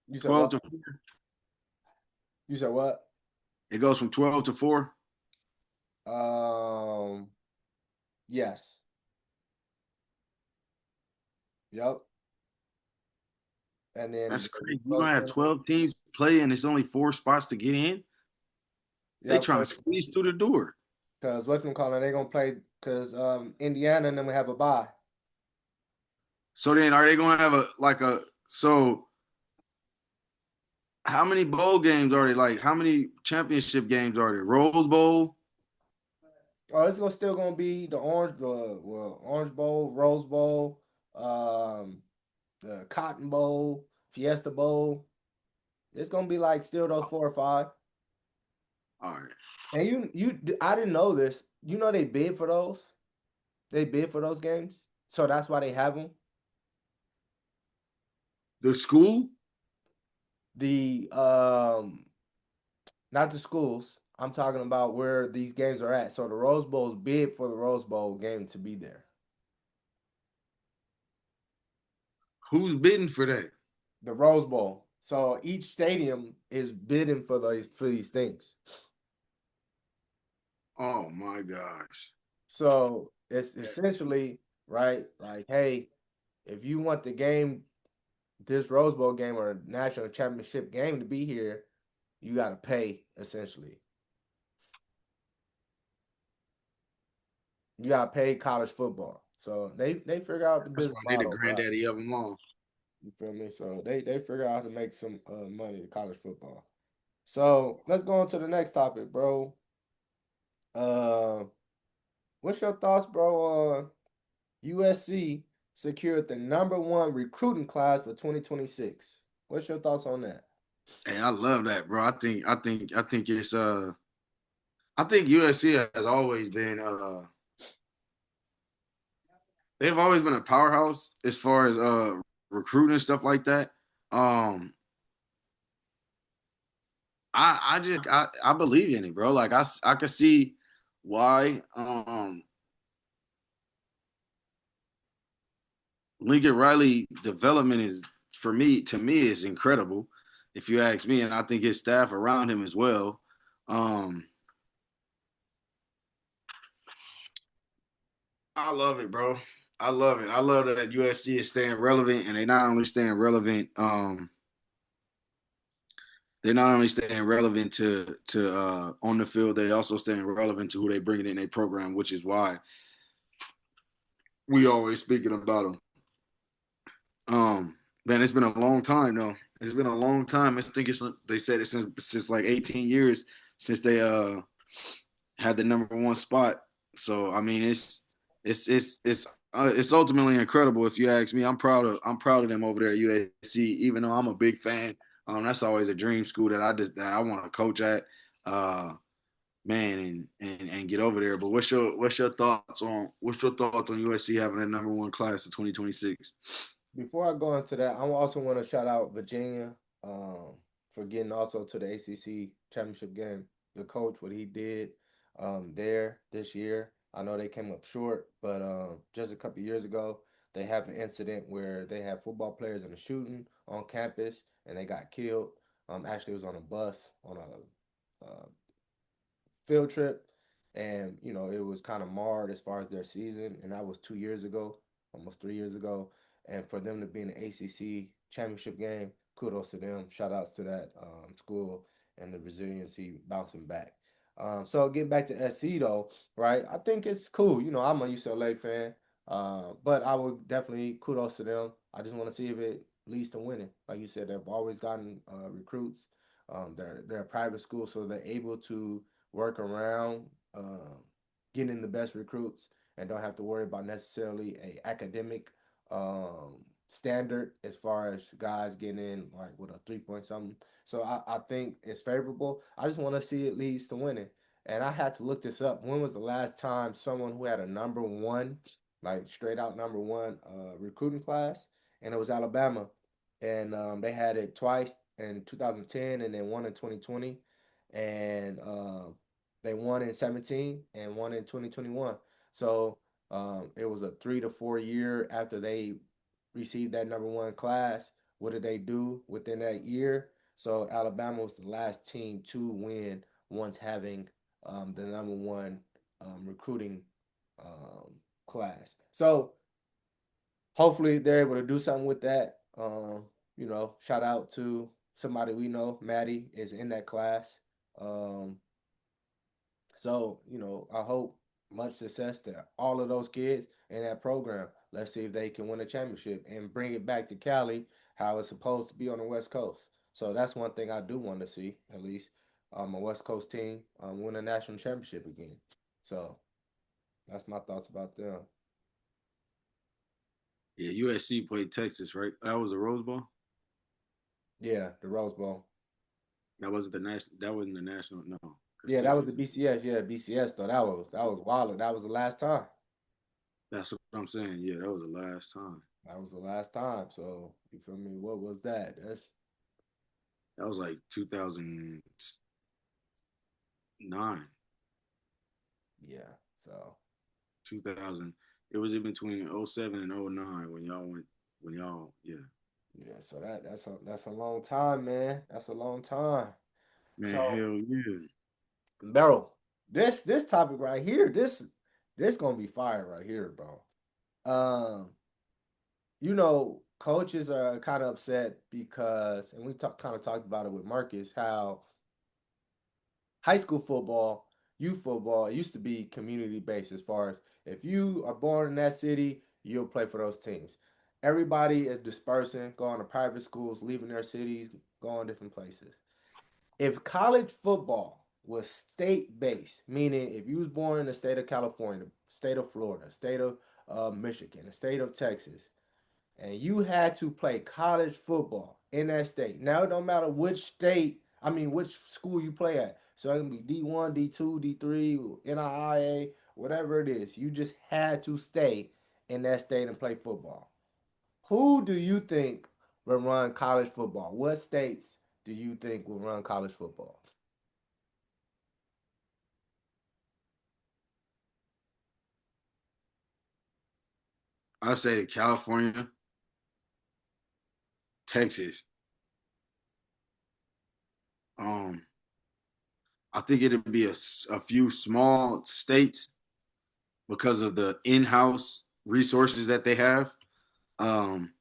You said 12 what? to You said what? it goes from 12 to 4. Um, yes. Yep. And then That's the crazy. You're gonna have close. 12 teams play and it's only 4 spots to get in. They Yep. trying to squeeze through the door. Because what you calling? They gonna play because Indiana and then we have a bye. So then are they gonna have so how many bowl games are they like? How many championship games are there? Rose Bowl? Oh, it's gonna still gonna be the Orange Bowl, Rose Bowl, the Cotton Bowl, Fiesta Bowl. It's gonna be like still those 4 or 5. All right. And I didn't know this. You know they bid for those. They bid for those games, so that's why they have them. The school? The not the schools. I'm talking about where these games are at. So the Rose Bowl's bid for the Rose Bowl game to be there. Who's bidding for that? The Rose Bowl. So each stadium is bidding for these things. Oh my gosh. So it's essentially right. Like, hey, if you want the game, this Rose Bowl game or national championship game to be here, you got to pay essentially. You got to pay college football. So they figure out the That's business why they the model, bro. granddaddy of them all. You feel me? So they figure out how to make some money in college football. So let's go on to the next topic, bro. Uh, what's your thoughts, bro, on USC secured the number 1 recruiting class for 2026? What's your thoughts on that? Hey, I love that, bro. I think USC has always been they've always been a powerhouse as far as recruiting and stuff like that. Um, I believe in it, bro. Like I can see why Lincoln Riley development is for me to me is incredible, if you ask me, and I think his staff around him as well. Um, I love it, bro. I love it. I love that USC is staying relevant, and they not only staying relevant. They're not only staying relevant to on the field, they also staying relevant to who they bringing in their program, which is why we always speaking about them. Man, it's been a long time though. It's been a long time. I think it's they said it since like 18 years since they had the number 1 spot. So I mean, it's ultimately incredible if you ask me. I'm proud of them over there at USC. Even though I'm a big fan, that's always a dream school that I want to coach at. Man, and get over there. But what's your thoughts on USC having a number 1 class in 2026? Before I go into that, I also want to shout out Virginia for getting also to the ACC championship game. The coach, what he did there this year. I know they came up short, but just a couple years ago, they have an incident where they had football players in a shooting on campus and they got killed. Actually, it was on a bus on a field trip, and it was kind of marred as far as their season, and that was 2 years ago, almost 3 years ago, and for them to be in the ACC championship game, kudos to them. Shout outs to that school and the resiliency bouncing back. So getting back to SC though, right? I think it's cool. I'm a UCLA fan, but I would definitely kudos to them. I just want to see if it leads to winning. Like you said, they've always gotten recruits. They're a private school, so they're able to work around getting the best recruits and don't have to worry about necessarily a academic standard as far as guys getting in like with a 3 point something. So I think it's favorable. I just want to see it leads to winning. And I had to look this up. When was the last time someone who had a number 1, like straight out number 1 recruiting class? And it was Alabama. And they had it twice in 2010 and then one in 2020. And they won in 17 and won in 2021. So it was a 3 to 4 year after they received that number 1 class. What did they do within that year? So Alabama was the last team to win once having the number 1 recruiting um, class. So hopefully they're able to do something with that. Shout out to somebody we know. Maddie is in that class. Um, so, I hope much success to all of those kids in that program. Let's see if they can win a championship and bring it back to Cali, how it's supposed to be on the West Coast. So that's one thing I do want to see, at least, a West Coast team win a national championship again. So that's my thoughts about them. Yeah, USC played Texas, right? That was a Rose Bowl. Yeah, the Rose Bowl. That wasn't the national. That wasn't the national. No, because Yeah, that was the Texas. BCS. Yeah, BCS though. That was wild. That was the last time. That's what I'm saying. Yeah, that was the last time. That was the last time. So you feel me? What was that? That's That was like 2009. yeah. So 2000. It was in between '07 and '09 when y'all went. When y'all, yeah. yeah. So that's a long time, man. That's a long time. Man, So hell yeah. bro, this topic right here, this gonna be fire right here, bro. Um, coaches are kind of upset because, and we kind of talked about it with Marcus, how high school football, youth football, it used to be community based as far as If you are born in that city, you'll play for those teams. Everybody is dispersing, going to private schools, leaving their cities, going different places. If college football was state based, meaning if you was born in the state of California, state of Florida, state of Michigan, the state of Texas, and you had to play college football in that state. Now it don't matter which state, I mean which school you play at. So it can be D1, D2, D3, NIIA, whatever it is. You just had to stay in that state and play football. Who do you think will run college football? What states do you think will run college football? I say California, Texas. Um, I think it'd be a few small states because of the in-house resources that they have. Um,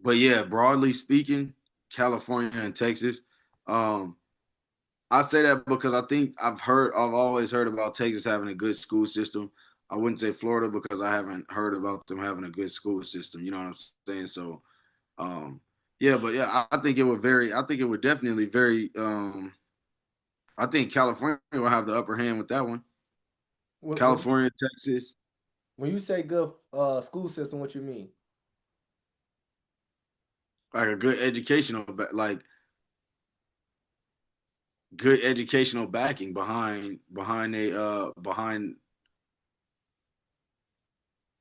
but yeah, broadly speaking, California and Texas. Um, I say that because I've always heard about Texas having a good school system. I wouldn't say Florida because I haven't heard about them having a good school system. You know what I'm saying? So, um, yeah, but yeah, I think it would vary. I think it would definitely vary. I think California will have the upper hand with that one. When California, Texas, when you say good school system, what you mean? like a good like good educational backing behind.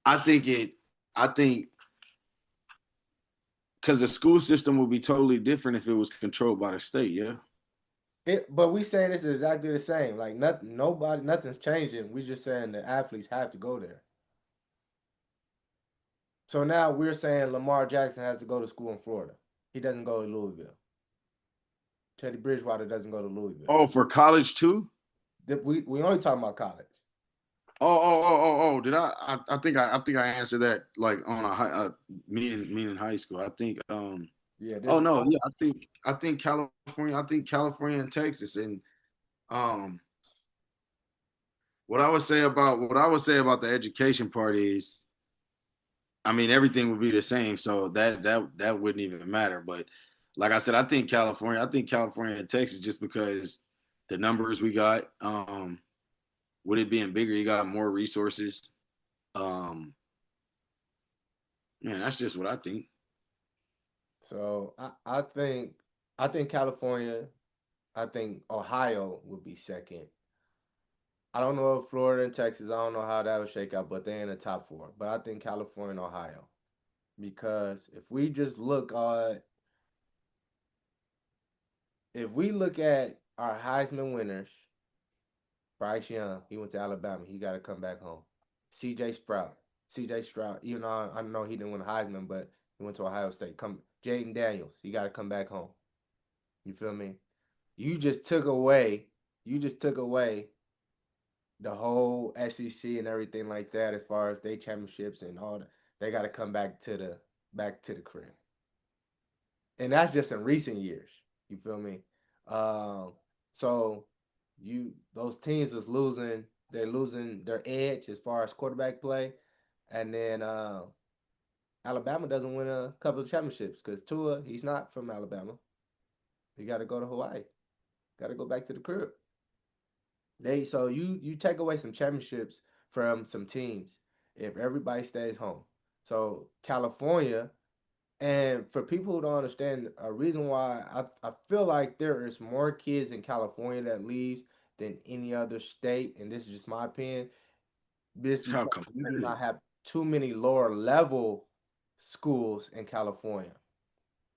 I think it. I think because the school system would be totally different if it was controlled by the state. Yeah. But we saying this is exactly the same. Like nothing, nobody, nothing's changing. We just saying the athletes have to go there. So now we're saying Lamar Jackson has to go to school in Florida. He doesn't go to Louisville. Teddy Bridgewater doesn't go to Louisville. Oh, for college too. We only talking about college. Did I think I answered that like on a high meaning high school. I think Yeah, oh this is no, yeah, I think California and Texas and um what I would say about the education part is I mean everything would be the same, so that wouldn't even matter. But like I said, I think California and Texas just because the numbers we got, with it being bigger, you got more resources. Um, Man, that's just what I think. so I think California, I think Ohio would be second. I don't know if Florida and Texas, I don't know how that would shake out, but they're in the top four. But I think California and Ohio. Because if we look at our Heisman winners, Bryce Young, he went to Alabama. He got to come back home. C.J. Stroud, C.J. Stroud. Even though I know he didn't win a Heisman, but he went to Ohio State. Come, Jaden Daniels, he got to come back home. You feel me? You just took away. You just took away the whole SEC and everything like that as far as they championships and all that. They got to come back to the crib, and that's just in recent years. You feel me? Um, so those teams is losing. They're losing their edge as far as quarterback play, and then Alabama doesn't win a couple of championships because Tua he's not from Alabama. He got to go to Hawaii. Got to go back to the crib. You take away some championships from some teams if everybody stays home. So California, and for people who don't understand, a reason why I feel like there is more kids in California that leaves than any other state, and this is just my opinion, this It's how because we do competitive. not have too many lower level schools in California.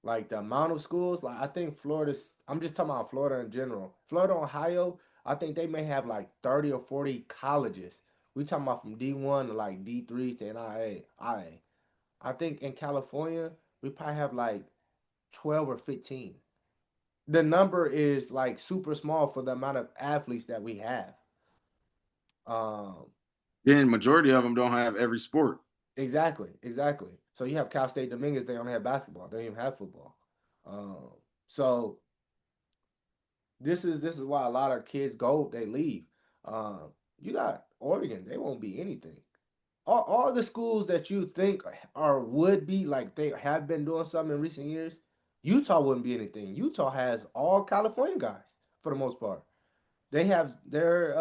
Like the amount of schools, like I think Florida's, I'm just talking about Florida in general. Florida, Ohio, I think they may have like 30 or 40 colleges. We talking about from D1 to like D3s to NIA. I think in California, we probably have like 12 or 15. The number is like super small for the amount of athletes that we have. Um, Then majority of them don't have every sport. exactly. So you have Cal State Dominguez, they only have basketball. They don't even have football. Um, so this is why a lot of kids go, they leave. You got Oregon, they won't be anything. All the schools that you think are would be like they have been doing something in recent years, Utah wouldn't be anything. Utah has all California guys for the most part. They have their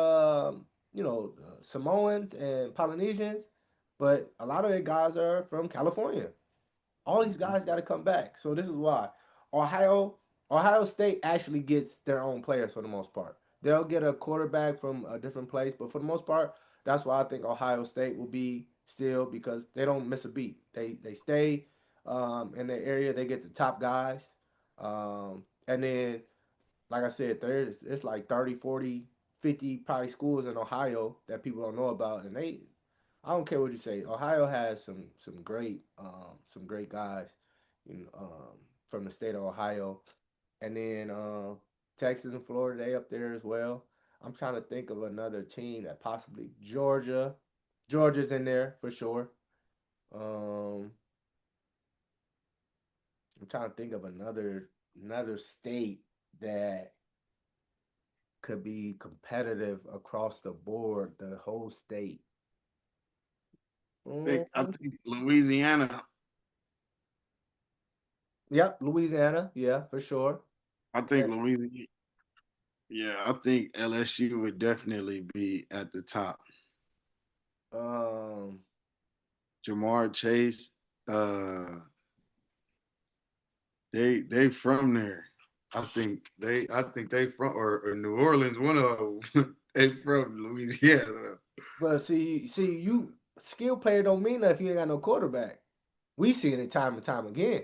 Samoans and Polynesians, but a lot of their guys are from California. All these guys got to come back. So this is why Ohio Ohio State actually gets their own players for the most part. They'll get a quarterback from a different place, but for the most part, that's why I think Ohio State will be still because they don't miss a beat. They stay in their area. They get the top guys, and then like I said, there's it's like 30, 40, 50 probably schools in Ohio that people don't know about, and they I don't care what you say. Ohio has some great guys, from the state of Ohio, and then Texas and Florida they up there as well. I'm trying to think of another team that possibly Georgia. Georgia's in there for sure. Um, I'm trying to think of another state that could be competitive across the board, the whole state. I Mm, think Louisiana. yep, Louisiana, yeah, for sure. I think Louisiana. Yeah, I think LSU would definitely be at the top. Um, Jamar Chase, uh, they from there. I think they from or New Orleans. One of them. They from Louisiana. but see, you skill player don't mean that if you ain't got no quarterback. We see it time and time again.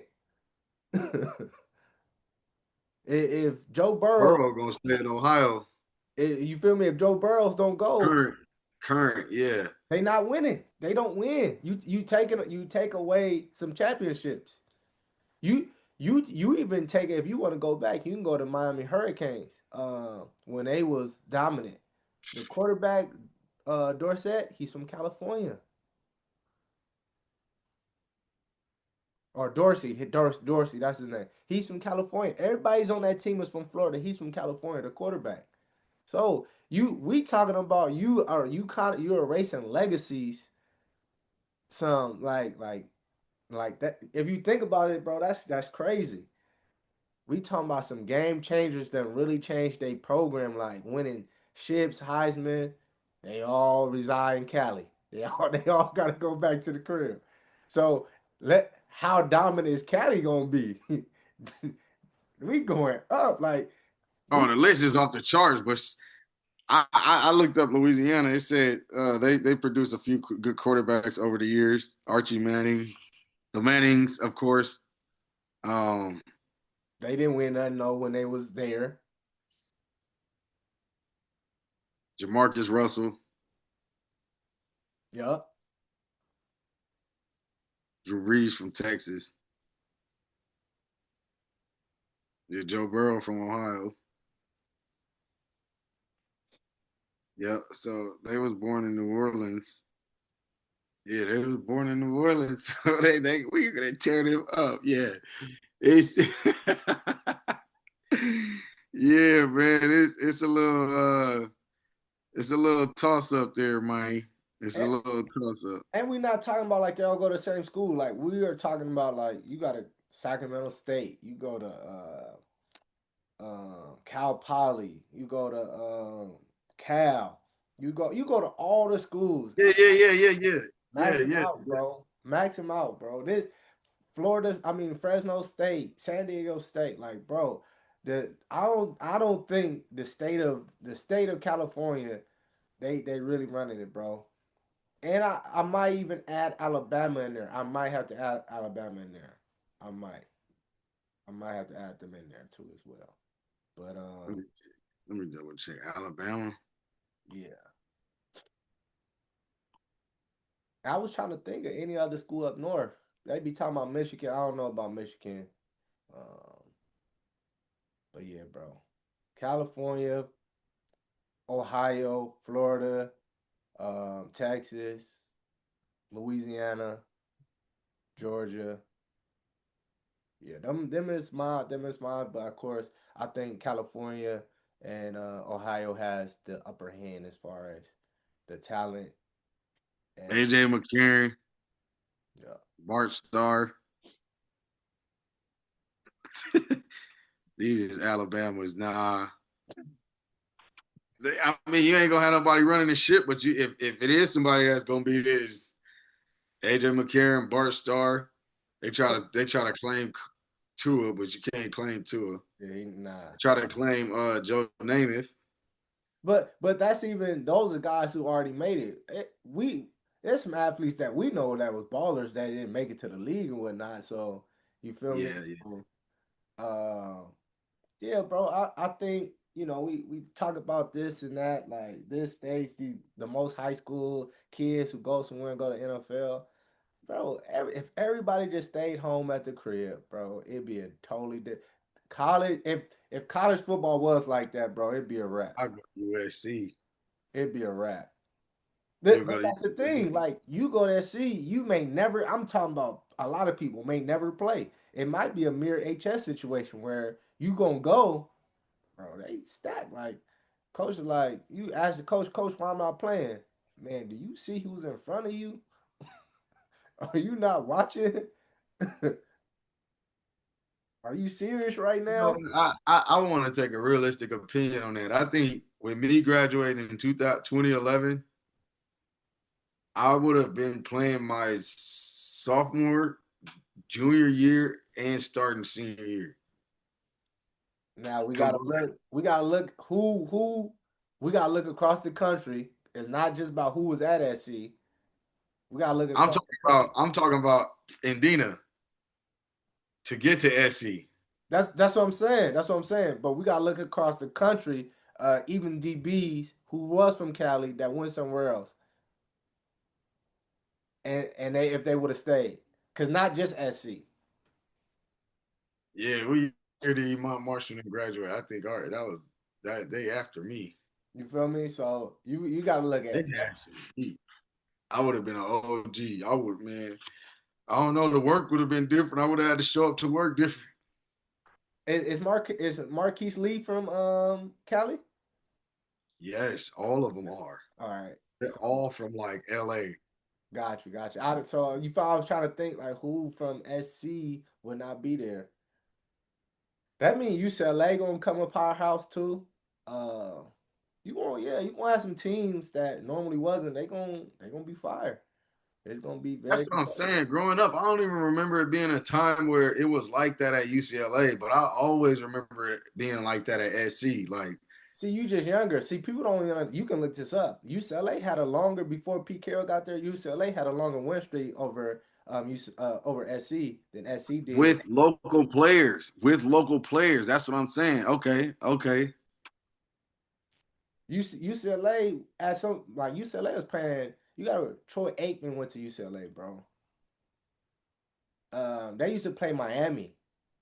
If Joe Burrow, Burrow gonna stay in Ohio. you feel me? If Joe Burrows don't go, Current, current, yeah. they not winning. They don't win. You take away some championships. You you even take it if you want to go back, you can go to Miami Hurricanes when they was dominant. The quarterback Dorsett, he's from California. Or Dorsey, that's his name. He's from California. Everybody's on that team is from Florida. He's from California, the quarterback. So we talking about you're erasing legacies. Some like that. If you think about it, bro, that's crazy. We talking about some game changers that really changed their program, like winning ships, Heisman. They all reside in Cali. They all got to go back to the crib. So let how dominant is Cali gonna be? We going up like Oh, we. the list is off the charts, but I looked up Louisiana. It said they produced a few good quarterbacks over the years. Archie Manning, the Mannings, of course. Um, They didn't win nothing though when they was there. Jamarcus Russell, Yup. Drew Brees from Texas, yeah, Joe Burrow from Ohio. Yeah, so they was born in New Orleans. Yeah, they was born in New Orleans. So they we're gonna tear them up. Yeah. It's yeah, man. It's a little toss up there, man. It's a And, little toss up. and we not talking about like they all go to the same school. Like we are talking about like you got a Sacramento State, you go to Cal Poly, you go to Cal, you go to all the schools. Yeah, yeah, yeah, yeah, yeah, yeah, Max them yeah. out, bro. Max them out, bro. This Fresno State, San Diego State, like, bro. I don't think the state of California they really running it, bro. And I might even add Alabama in there. I might have to add Alabama in there. I might. I might have to add them in there too as well. But Let me, let me double check. Alabama. yeah. I was trying to think of any other school up north. They be talking about Michigan. I don't know about Michigan. Um, but yeah, bro. California, Ohio, Florida, Texas, Louisiana, Georgia. Yeah, them is my, but of course I think California and Ohio has the upper hand as far as the talent and AJ McCarron, yeah. Bart Starr. These is Alabama's. Nah. I mean, you ain't gonna have nobody running the ship, but you if it is somebody that's gonna be this AJ McCarron, Bart Starr, they try to claim Tua, but you can't claim Tua. Yeah, nah. Try to claim Joe Namath. But that's even those are guys who already made it. There's some athletes that we know that was ballers that didn't make it to the league and whatnot. So you feel me? Yeah, yeah. So, uh, yeah, bro. I think we talk about this and that like this stage the most high school kids who go somewhere and go to NFL. Bro, if everybody just stayed home at the crib, bro, it'd be a totally different college. If college football was like that, bro, it'd be a wrap. I go to USC. It'd be a wrap. You'll But go to that's the thing. Like you go to SC, you may never. I'm talking about a lot of people may never play. It might be a mere HS situation where you gonna go, bro. They stack like coach is like you ask the coach, coach, why am I playing? Man, do you see who's in front of you? Are you not watching? Are you serious right now? I want to take a realistic opinion on that. I think with me graduating in 2011, I would have been playing my sophomore, junior year, and starting senior year. Now we gotta Combined. look. We gotta look who. We gotta look across the country. It's not just about who was at SC. We gotta look I'm across talking the country. about I'm talking about Indina to get to SC. That's what I'm saying. That's what I'm saying. But we gotta look across the country. Even DBs who was from Cali that went somewhere else, and they if they would have stayed, cause not just SC. Yeah, we heard the Mount Marshall and graduate. I think all right, that was that day after me. You feel me? So you gotta look They at that. had some heat. I would have been an OG. I would, man. I don't know. The work would have been different. I would have had to show up to work different. Is Marquise Lee from Cali? Yes, all of them are. All right. They're all from like LA. Got you, got you. So you thought I was trying to think like who from SC would not be there. That means UCLA gonna come a powerhouse too. Uh, you gonna have some teams that normally wasn't. They gonna be fire. It's gonna be very That's what I'm competitive. saying. Growing up, I don't even remember it being a time where it was like that at UCLA, but I always remember it being like that at SC. Like, See, you just younger. See, people don't even. You can look this up. UCLA had a longer before Pete Carroll got there. UCLA had a longer win streak over over SC than SC did. with local players. That's what I'm saying. Okay, okay. UCLA at some like UCLA was playing. You got Troy Aikman went to UCLA, bro. They used to play Miami.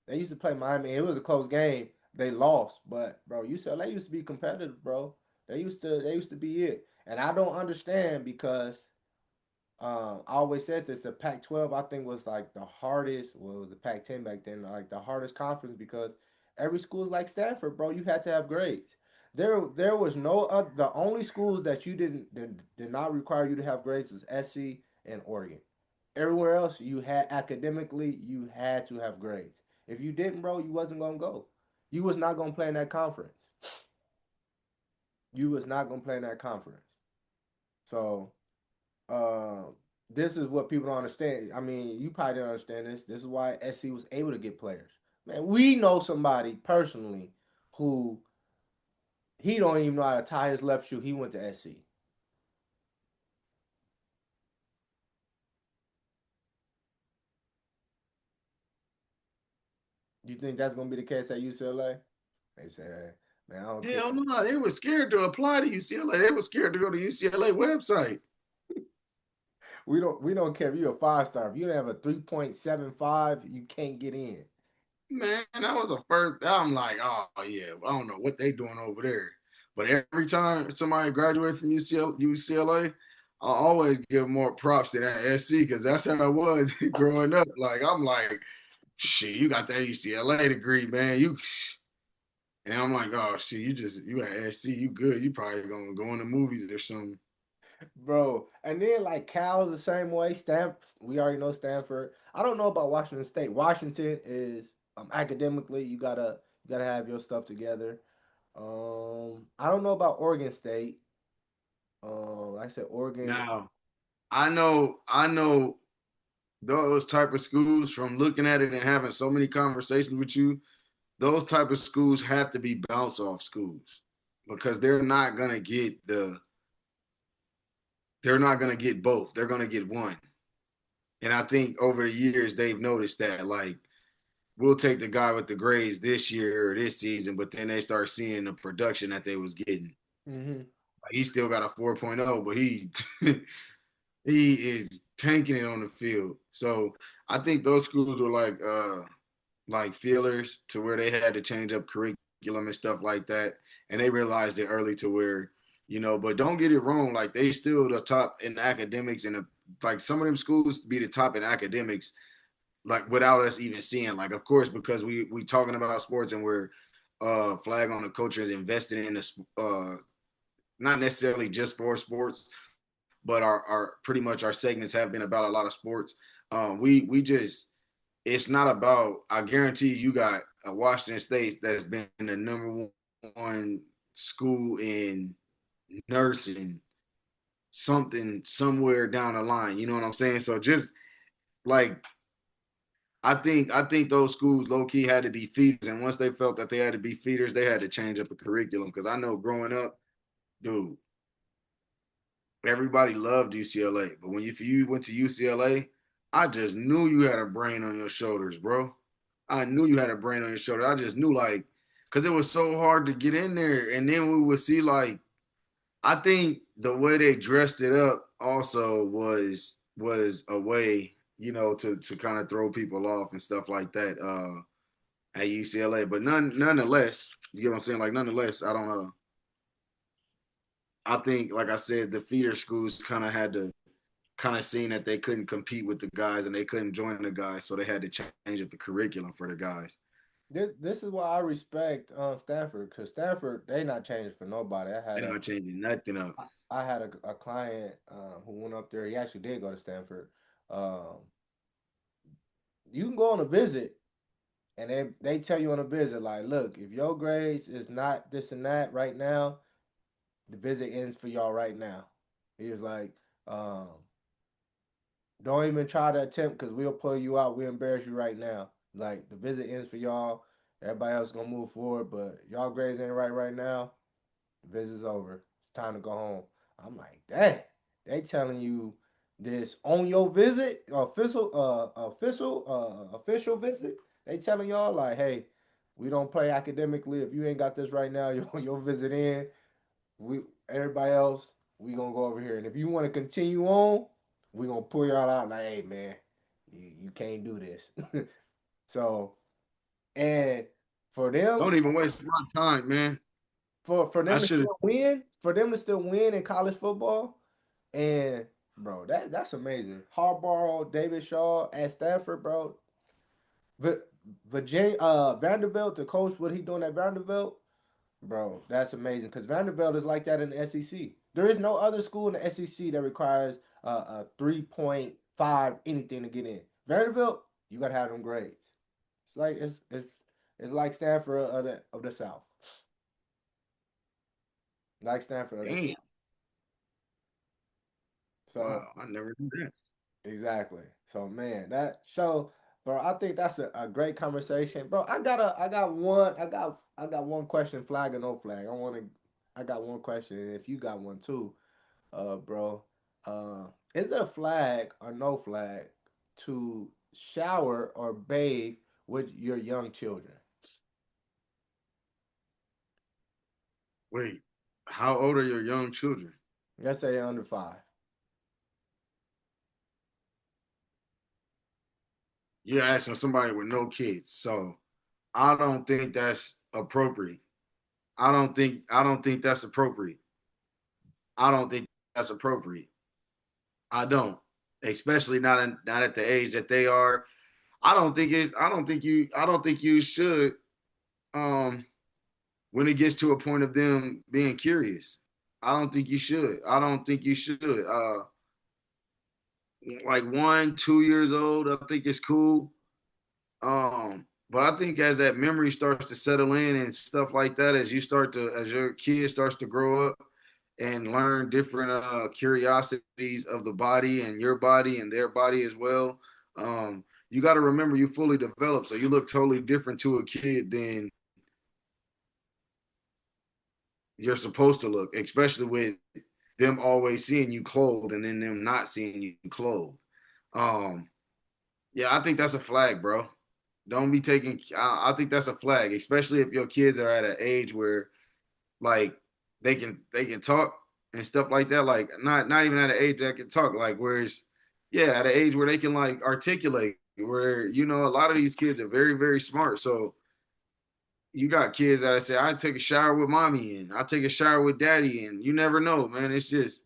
They used to play Miami. It was a close game. They lost, but bro, UCLA used to be competitive, bro. They used to be it. And I don't understand because I always said this. The Pac-12 I think was like the hardest. Well, it was the Pac-10 back then, like the hardest conference because every school is like Stanford, bro. You had to have grades. There was no other. The only schools that you did not require you to have grades was SC and Oregon. Everywhere else, you had academically, you had to have grades. If you didn't, bro, you wasn't gonna go. You was not gonna play in that conference. You was not gonna play in that conference. So this is what people don't understand. I mean, you probably don't understand this. This is why SC was able to get players. Man, we know somebody personally who he don't even know how to tie his left shoe. He went to SC. You think that's gonna be the case at UCLA? They say, man, I don't care. Hell no, they were scared to apply to UCLA. They were scared to go to UCLA website. We don't care if you're a 5 star. If you don't have a 3.75, you can't get in. Man, that was the first. I'm like, oh yeah, I don't know what they doing over there. But every time somebody graduate from UCLA, I always give more props to that SC because that's how it was growing up. Like I'm like, shit, you got that UCLA degree, man. You And I'm like, oh shit, you at SC, you good. You probably gonna go in the movies or something. Bro. And then like Cal's the same way. We already know Stanford. I don't know about Washington State. Washington is academically you gotta have your stuff together. I don't know about Oregon State. Like I said Oregon. Now, I know those type of schools from looking at it and having so many conversations with you, those type of schools have to be bounce off schools because they're not gonna get both. They're gonna get one. And I think over the years they've noticed that like we'll take the guy with the grades this year or this season, but then they start seeing the production that they was getting. Mm-hmm. Like, he still got a 4.0, but he he is tanking it on the field. So I think those schools were like feelers to where they had to change up curriculum and stuff like that. And they realized it early to where, but don't get it wrong, like they still the top in academics and like some of them schools be the top in academics, like without us even seeing. Like, of course, because we talking about sports and we're flag on the culture is invested in this not necessarily just for sports, but our pretty much our segments have been about a lot of sports. We just it's not about. I guarantee you got a Washington State that's been the number one school in nursing something somewhere down the line. You know what I'm saying? So just like I think those schools low key had to be feeders, and once they felt that they had to be feeders, they had to change up the curriculum. Because I know growing up, dude, everybody loved UCLA, but when if you went to UCLA, I just knew you had a brain on your shoulders, bro. I knew you had a brain on your shoulder. I just knew like, cause it was so hard to get in there, and then we would see like, I think the way they dressed it up also was a way, to kind of throw people off and stuff like that at UCLA. But nonetheless, you get what I'm saying? Like nonetheless, I don't know. I think, like I said, the feeder schools kind of had to kind of seen that they couldn't compete with the guys and they couldn't join the guys, so they had to change up the curriculum for the guys. This is why I respect Stanford because Stanford they not changing for nobody. They're not changing nothing up. I had a client who went up there. He actually did go to Stanford. Um, you can go on a visit, and they tell you on a visit like, look, if your grades is not this and that right now, the visit ends for y'all right now. He was like, um, don't even try to attempt because we'll pull you out. We embarrass you right now. Like the visit ends for y'all. Everybody else gonna move forward, but y'all grades ain't right now. The visit's over. It's time to go home. I'm like, dang, they telling you this on your visit, official visit. They telling y'all like, hey, we don't play academically. If you ain't got this right now, your visit in. We everybody else, we gonna go over here. And if you want to continue on, we gonna pull y'all out like, hey man, you can't do this. So and for them, Don't even waste my time, man. for I them to should have. still win, for them to still win in college football, and bro, that's amazing. Harbaugh, David Shaw at Stanford, bro. Virginia, Vanderbilt, the coach, what he doing at Vanderbilt, bro, that's amazing. Because Vanderbilt is like that in the SEC. There is no other school in the SEC that requires a 3.5 anything to get in. Vanderbilt, you gotta have them grades. It's like it's like Stanford of the South, like Stanford of the South. Damn. So Wow, I never knew that. exactly. So man, that show, bro. I think that's a great conversation, bro. I got one question, flag or no flag. I got one question, and if you got one too, bro, is there a flag or no flag to shower or bathe with your young children? Wait, how old are your young children? Let's say they're under 5. You're asking somebody with no kids, so I don't think that's appropriate. I don't think that's appropriate. I don't think that's appropriate. I don't, especially not at the age that they are. I don't think you should. Um, when it gets to a point of them being curious. I don't think you should. I don't think you should. Like 1, 2 years old, I think it's cool. But I think as that memory starts to settle in and stuff like that, as your kid starts to grow up and learn different curiosities of the body and your body and their body as well, you got to remember you fully developed, so you look totally different to a kid than you're supposed to look, especially with them always seeing you clothed and then them not seeing you clothed. Um, yeah, I think that's a flag, bro. Don't be taking. I think that's a flag, especially if your kids are at an age where like they can talk and stuff like that. Like not even at an age that can talk. Like whereas, yeah, at an age where they can like articulate. Where a lot of these kids are very very smart. So you got kids that I say I take a shower with mommy and I take a shower with daddy, and you never know, man. It's just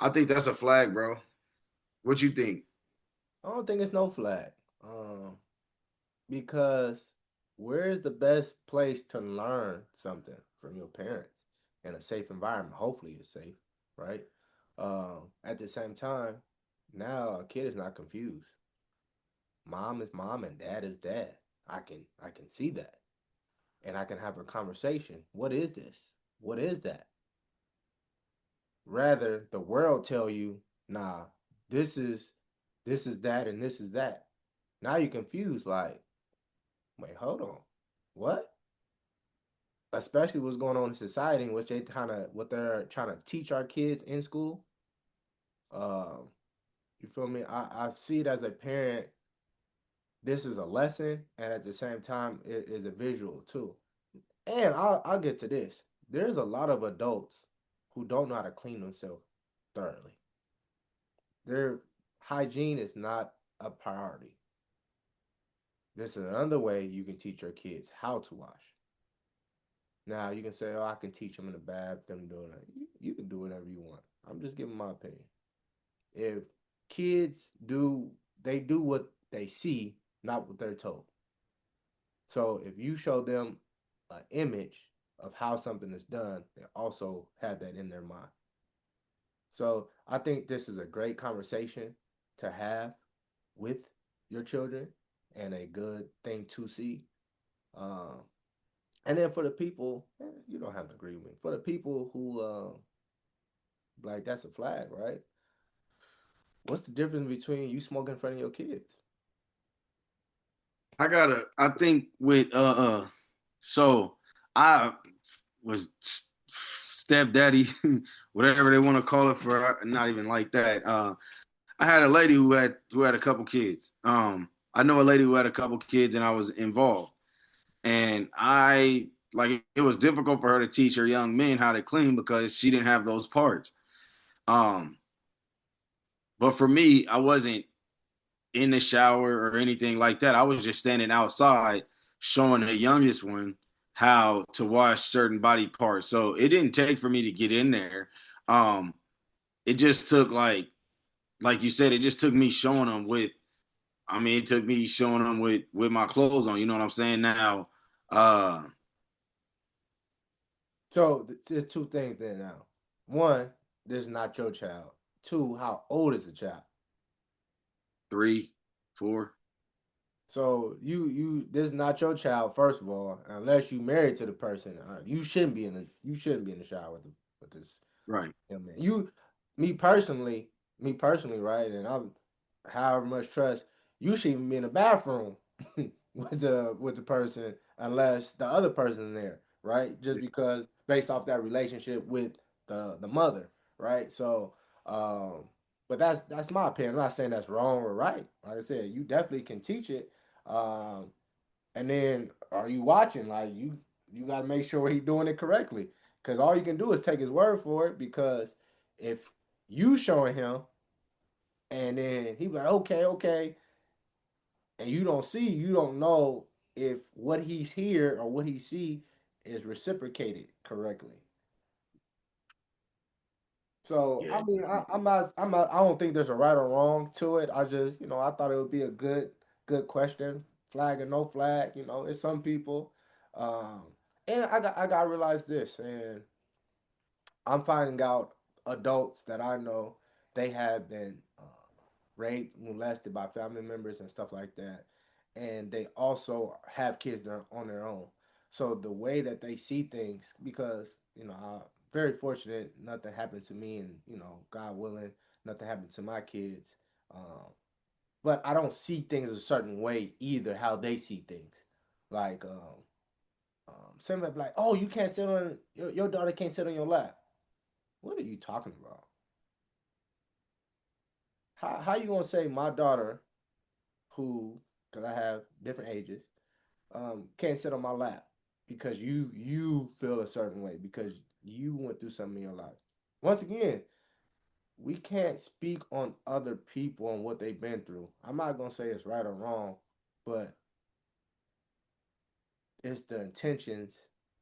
I think that's a flag, bro. What you think? I don't think it's no flag. Because where's the best place to learn something from your parents in a safe environment? Hopefully it's safe, right? At the same time, now a kid is not confused. Mom is mom and dad is dad. I can see that. And I can have a conversation. What is this? What is that? Rather the world tell you, nah, this is this is that and this is that. Now you're confused, like, wait, hold on. What? Especially what's going on in society, in which they kind of what they're trying to teach our kids in school. Um, you feel me? I see it as a parent. This is a lesson, and at the same time, it is a visual too. And I'll get to this. There's a lot of adults who don't know how to clean themselves thoroughly. Their hygiene is not a priority. This is another way you can teach your kids how to wash. Now you can say, "Oh, I can teach them in the bath, them doing it." You can do whatever you want. I'm just giving my opinion. If kids do, they do what they see, not what they're told. So if you show them an image of how something is done, they also have that in their mind. So I think this is a great conversation to have with your children and a good thing to see. Um, and then for the people, you don't have to agree with me. For the people who like that's a flag, right? What's the difference between you smoking in front of your kids? I think with so I was stepdaddy, whatever they want to call it for not even like that. I had a lady who had a couple kids. I know a lady who had a couple kids and I was involved. And I like it was difficult for her to teach her young men how to clean because she didn't have those parts. Um, but for me, I wasn't in the shower or anything like that. I was just standing outside showing the youngest one how to wash certain body parts. So it didn't take for me to get in there. Um, it just took like you said, it just took me showing them with. I mean, it took me showing them with my clothes on. You know what I'm saying? Now, uh, So there's two things there now. One, this is not your child. Two, how old is the child? 3, 4. So you this is not your child. First of all, unless you married to the person, you shouldn't be in the shower with this Right. young man. Me me personally, right? And I'm however much trust you shouldn't even be in the bathroom with the person unless the other person is there, right? Just because based off that relationship with the mother, right? So, um, but that's my opinion. I'm not saying that's wrong or right. Like I said, you definitely can teach it. Um, and then are you watching? Like you got to make sure he's doing it correctly. Because all you can do is take his word for it. Because if you showing him and then he be like, okay, okay, and you don't know if what he's here or what he see is reciprocated correctly. So Yeah. I mean, I don't think there's a right or wrong to it. I just, I thought it would be a good question, flag or no flag. It's some people. Um, And I got to realize this, and I'm finding out adults that I know they have been raped, molested by family members and stuff like that, and they also have kids that are on their own. So the way that they see things, because I'm very fortunate, nothing happened to me, and God willing, nothing happened to my kids. Um, but I don't see things a certain way either. How they see things, like some might be like, "Oh, you can't sit on your daughter can't sit on your lap." What are you talking about? How you gonna say my daughter, who, because I have different ages, can't sit on my lap because you feel a certain way because you went through something in your life. Once again, we can't speak on other people and what they've been through. I'm not gonna say it's right or wrong, but it's the intentions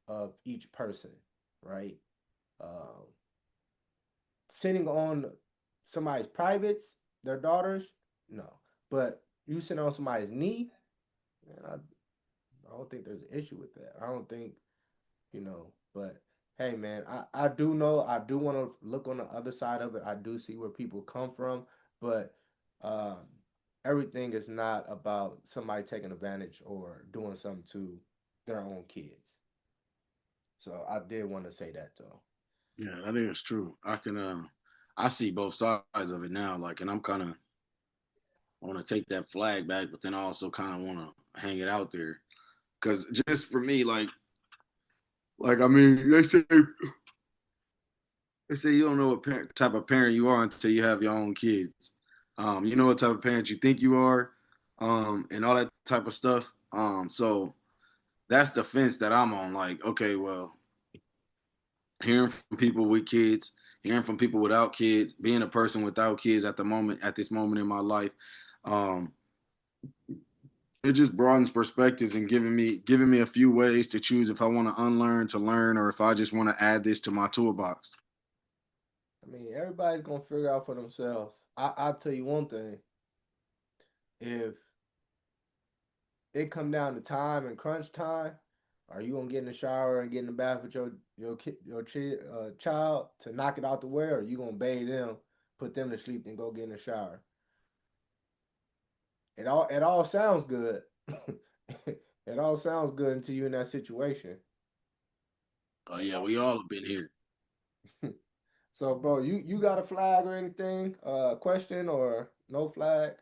of each person, right? Um, Sitting on somebody's privates, their daughters, no. But you sitting on somebody's knee, man, I don't think there's an issue with that. I don't think, but hey, man, I do know, I do want to look on the other side of it. I do see where people come from, but um, everything is not about somebody taking advantage or doing something to their own kids. So I did want to say that, though. Yeah, I think it's true. I see both sides of it now. Like, and I'm kind of want to take that flag back, but then I also kind of want to hang it out there because just for me, like I mean, they say you don't know what type of parent you are until you have your own kids. You know what type of parent you think you are, and all that type of stuff. So that's the fence that I'm on. Like, okay, well, hearing from people with kids, hearing from people without kids, being a person without kids at this moment in my life, um, it just broadens perspectives and giving me a few ways to choose if I want to unlearn to learn or if I just want to add this to my toolbox. I mean, everybody's gonna figure out for themselves. I'll tell you one thing: if it come down to time and crunch time, are you gonna get in the shower and get in the bath with your child to knock it out the way, or are you gonna bathe them, put them to sleep, and go get in the shower? It all sounds good. It all sounds good until you're in that situation. Oh yeah, we all have been here. So, bro, you got a flag or anything? Question or no flag?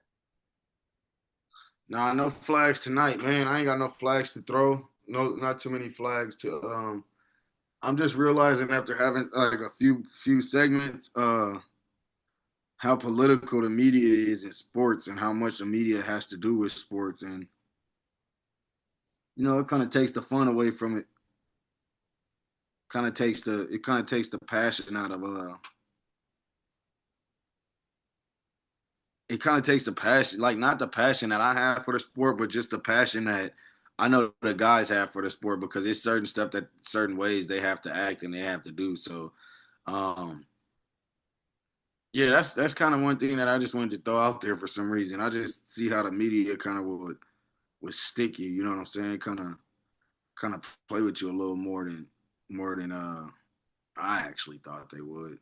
Nah, no flags tonight, man. I ain't got no flags to throw. No, not too many flags to. I'm just realizing after having like a few segments, how political the media is in sports and how much the media has to do with sports, and it kind of takes the fun away from it. Kind of takes the passion out of it kind of takes the passion, like not the passion that I have for the sport, but just the passion that I know the guys have for the sport because it's certain stuff that certain ways they have to act and they have to do. So, um, yeah, that's kind of one thing that I just wanted to throw out there for some reason. I just see how the media kind of would stick you. You know what I'm saying? Kind of play with you a little more than I actually thought they would.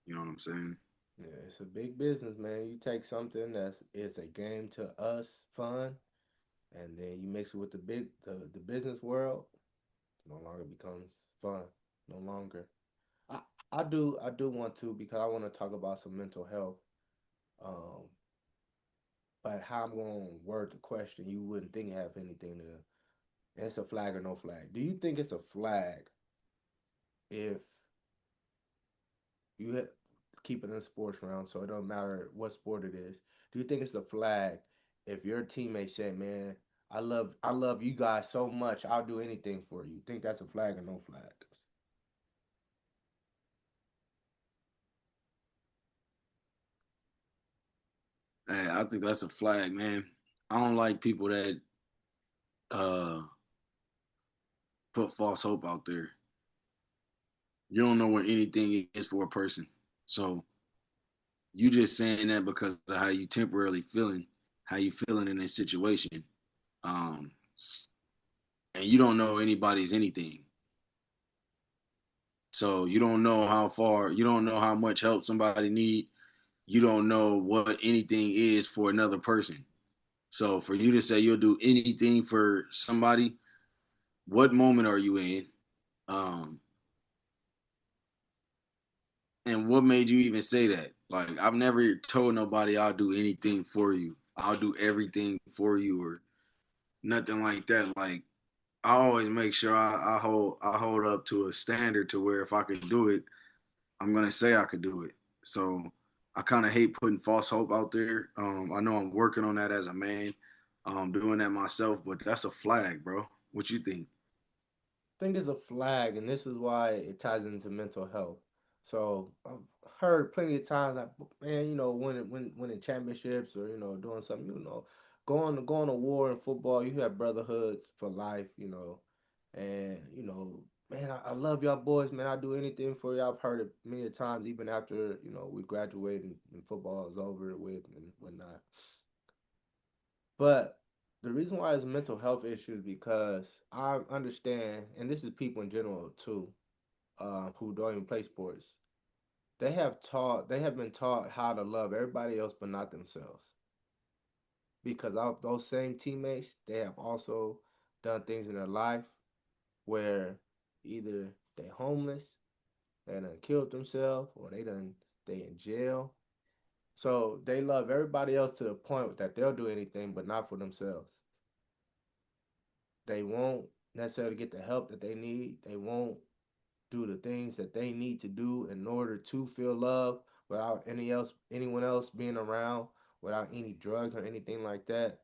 You know what I'm saying? Yeah, it's a big business, man. You take something that's it's a game to us, fun, and then you mix it with the business world, no longer becomes fun. No longer. I I do want to because I want to talk about some mental health. Um, but how I'm going to word the question, you wouldn't think it have anything to. It's a flag or no flag. Do you think it's a flag if you keep it in the sports realm, so it don't matter what sport it is? Do you think it's a flag if your teammate said, "Man, I love you guys so much, I'll do anything for you"? Think that's a flag or no flag? Hey, I think that's a flag, man. I don't like people that uh put false hope out there. You don't know what anything is for a person. So you just saying that because of how you temporarily feeling, how you feeling in this situation. Um, and you don't know anybody's anything. So you don't know how far, you don't know how much help somebody need. You don't know what anything is for another person. So for you to say you'll do anything for somebody, what moment are you in? Um, and what made you even say that? Like I've never told nobody I'll do anything for you. I'll do everything for you or nothing like that. Like I always make sure I hold up to a standard to where if I could do it, I'm gonna say I could do it. So I kind of hate putting false hope out there. I know I'm working on that as a man, doing that myself, but that's a flag, bro. What you think? Think it's a flag, and this is why it ties into mental health. So I've heard plenty of times that man, winning championships or doing something, going to war in football, you have brotherhoods for life, and man, I love y'all boys, man. I do anything for you. I've heard it many times, even after we graduate and football is over with and whatnot. But the reason why it's a mental health issue is because I understand, and this is people in general too, who don't even play sports. They have been taught how to love everybody else but not themselves. Because of those same teammates, they have also done things in their life where either they homeless, they done killed themselves, or they in jail. So they love everybody else to the point that they'll do anything but not for themselves. They won't necessarily get the help that they need. They won't do the things that they need to do in order to feel love without anyone else being around, without any drugs or anything like that.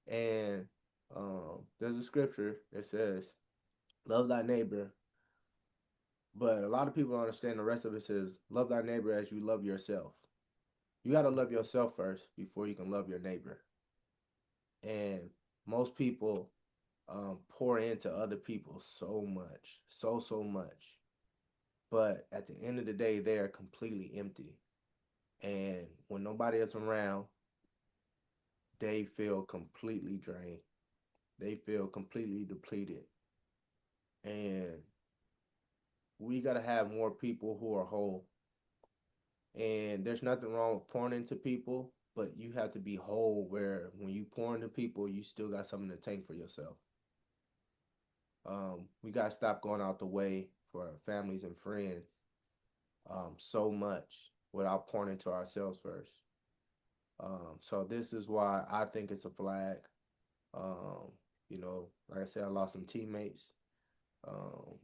And there's a scripture that says, "Love thy neighbor," but a lot of people don't understand the rest of it says, "Love thy neighbor as you love yourself." You got to love yourself first before you can love your neighbor. And most people pour into other people so much, so much. But at the end of the day, they are completely empty. And when nobody else around, they feel completely drained. They feel completely depleted. And we got to have more people who are whole. And there's nothing wrong with pouring into people, but you have to be whole where when you pour into people, you still got something to tank for yourself. We got to stop going out the way for our families and friends so much without pouring into ourselves first. So this is why I think it's a flag. Um, like I said, I lost some teammates um,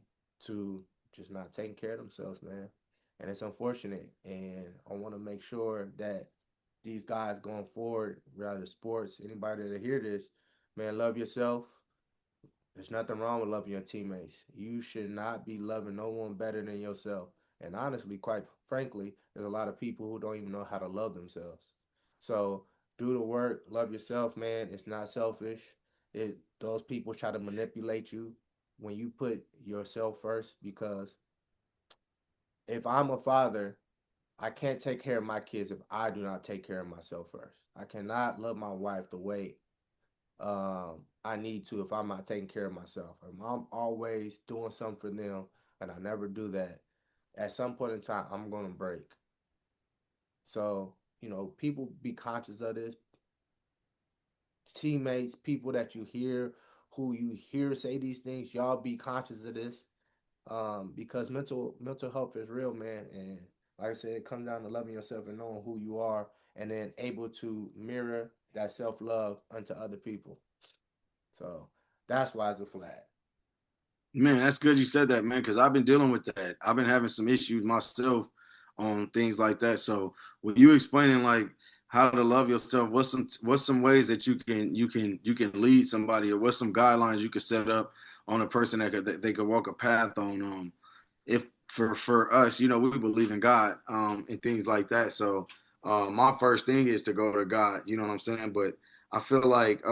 to just not taking care of themselves, man. And it's unfortunate. And I want to make sure that these guys going forward, rather sports, anybody that hear this, man, love yourself. There's nothing wrong with loving your teammates. You should not be loving no one better than yourself. And honestly, quite frankly, there's a lot of people who don't even know how to love themselves. So do the work, love yourself, man. It's not selfish. It those people try to manipulate you when you put yourself first because if I'm a father, I can't take care of my kids if I do not take care of myself first. I cannot love my wife the way I need to if I'm not taking care of myself. If I'm always doing something for them and I never do that, at some point in time, I'm going to break. So, people be conscious of this. Teammates, people that you hear, who you hear say these things, y'all be conscious of this because mental health is real, man. And like I said, it comes down to loving yourself and knowing who you are and then able to mirror that self love unto other people. So that's why it's a flag. Man, that's good you said that, man, because I've been dealing with that. I've been having some issues myself on things like that. So when you explaining like how to love yourself, what's some ways that you can lead somebody, or what's some guidelines you could set up on a person that they could walk a path on. If for us, we believe in God, and things like that. So my first thing is to go to God. You know what I'm saying? But I feel like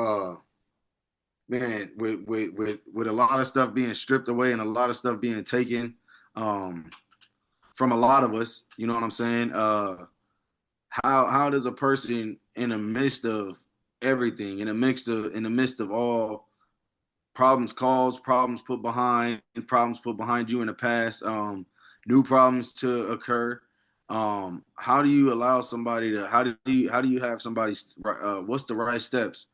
man, with a lot of stuff being stripped away and a lot of stuff being taken um, from a lot of us, you know what I'm saying? How does a person in the midst of everything, in the midst of all problems caused, problems put behind you in the past, new problems to occur. How do you allow somebody to? How do you have somebody? What's the right steps?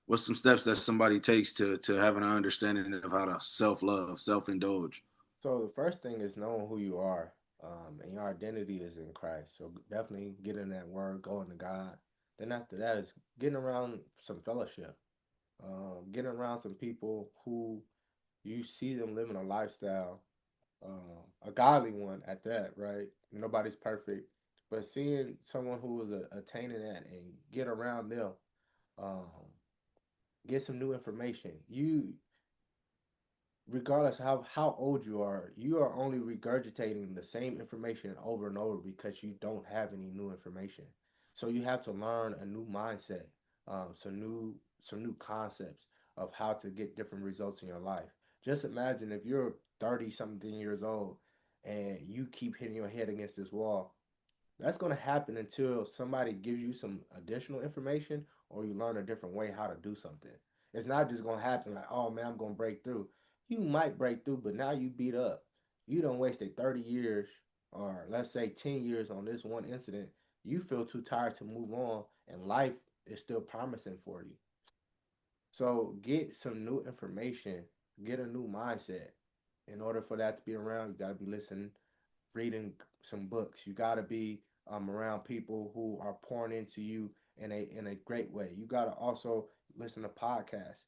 What's some steps that somebody takes to have an understanding of how to self love, self indulge? So the first thing is knowing who you are, and your identity is in Christ. So definitely get in that word, going to God. Then after that is getting around some fellowship, getting around some people who you see them living a lifestyle, a godly one at that, right? Nobody's perfect, but seeing someone who is attaining that and get around them, um, get some new information. Regardless of how old you are only regurgitating the same information over and over because you don't have any new information. So you have to learn a new mindset, some new concepts of how to get different results in your life. Just imagine if you're 30 something years old and you keep hitting your head against this wall. That's going to happen until somebody gives you some additional information or you learn a different way how to do something. It's not just going to happen like, oh man, I'm going to break through. You might break through, but now you beat up. You don't wasted 30 years or let's say 10 years on this one incident. You feel too tired to move on and life is still promising for you. So get some new information, get a new mindset. In order for that to be around, you got to be listening, reading some books. You got to be around people who are pouring into you in a great way. You got to also listen to podcasts.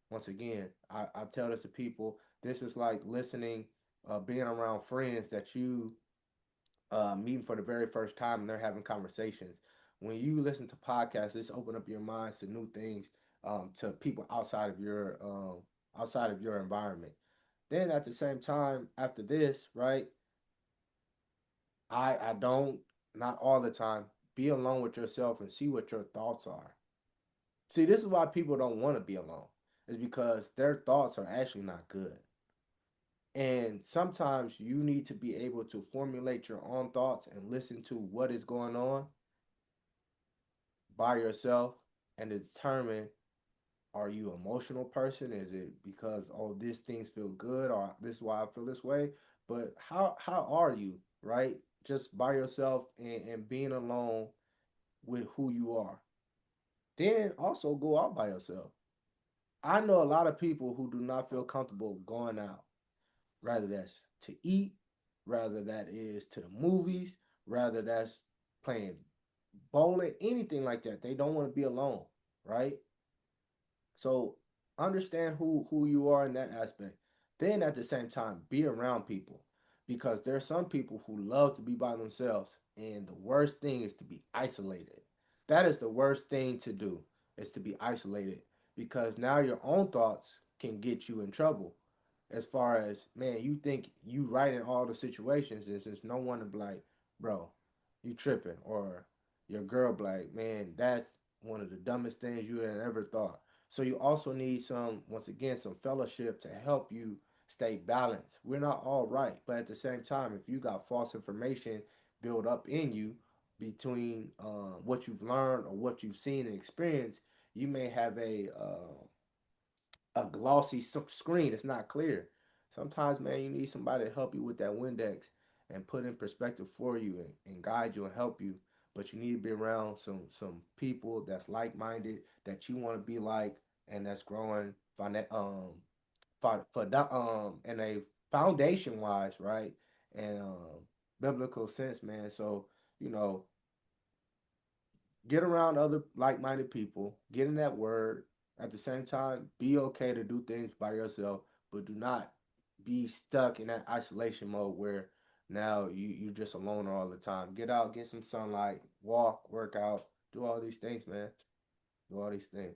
Once again, I tell this to people. This is like listening, being around friends that you meeting for the very first time and they're having conversations. When you listen to podcasts, it's open up your minds to new things, to people outside of your environment. Then at the same time, after this, right? I don't, not all the time, be alone with yourself and see what your thoughts are. See, this is why people don't want to be alone. Is because their thoughts are actually not good. And sometimes you need to be able to formulate your own thoughts and listen to what is going on by yourself and determine, are you an emotional person? Is it because oh these things feel good or this is why I feel this way? But how are you, right? Just by yourself and being alone with who you are. Then also go out by yourself. I know a lot of people who do not feel comfortable going out, rather that's to eat, rather that is to the movies, rather that's playing bowling, anything like that. They don't want to be alone, right? So understand who you are in that aspect. Then at the same time, be around people because there are some people who love to be by themselves, and the worst thing is to be isolated. That is the worst thing to do is to be isolated because now your own thoughts can get you in trouble. As far as man, you think you right in all the situations, and there's no one to be like, bro, you tripping, or your girl be like, man, that's one of the dumbest things you had ever thought. So you also need some, once again, some fellowship to help you stay balanced. We're not all right, but at the same time, if you got false information built up in you between what you've learned or what you've seen and experienced, you may have a glossy screen. It's not clear. Sometimes, man, you need somebody to help you with that Windex and put in perspective for you and guide you and help you. But you need to be around some people that's like minded that you want to be like and that's growing in a foundation wise, right? And biblical sense, man. So you know, get around other like-minded people, get in that word. At the same time, be okay to do things by yourself, but do not be stuck in that isolation mode where now you're just alone all the time. Get out, get some sunlight, walk, work out, do all these things, man. Do all these things.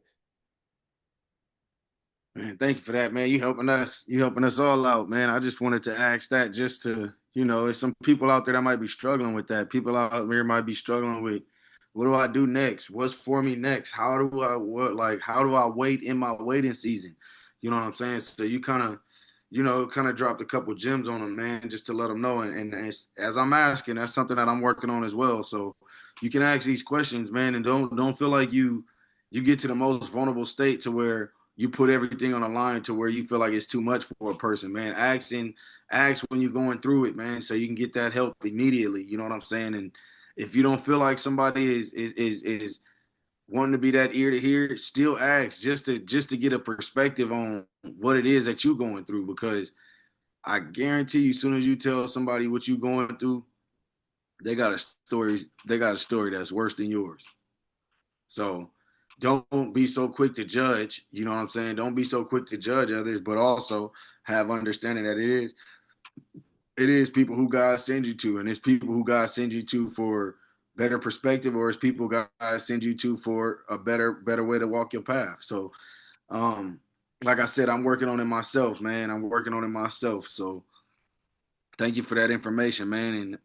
Man, thank you for that, man. You helping us all out, man. I just wanted to ask that just to, there's some people out there that might be struggling with that. People out there might be struggling with what do I do next? What's for me next? How do I wait in my waiting season? You know what I'm saying? So you kind of dropped a couple gems on them, man, just to let them know. And as I'm asking, that's something that I'm working on as well. So you can ask these questions, man, and don't feel like you get to the most vulnerable state to where you put everything on the line to where you feel like it's too much for a person, man. Ask when you're going through it, man, so you can get that help immediately. You know what I'm saying? And if you don't feel like somebody is wanting to be that ear to hear, still ask just to get a perspective on what it is that you're going through. Because I guarantee you, as soon as you tell somebody what you're going through, they got a story. They got a story that's worse than yours. So don't be so quick to judge. You know what I'm saying? Don't be so quick to judge others, but also have understanding that it is people who God sends you to, and it's people who God sends you to for better perspective, or it's people God sends you to for a better way to walk your path. So, um, like I said, I'm working on it myself, man. I'm working on it myself. So, thank you for that information, man. And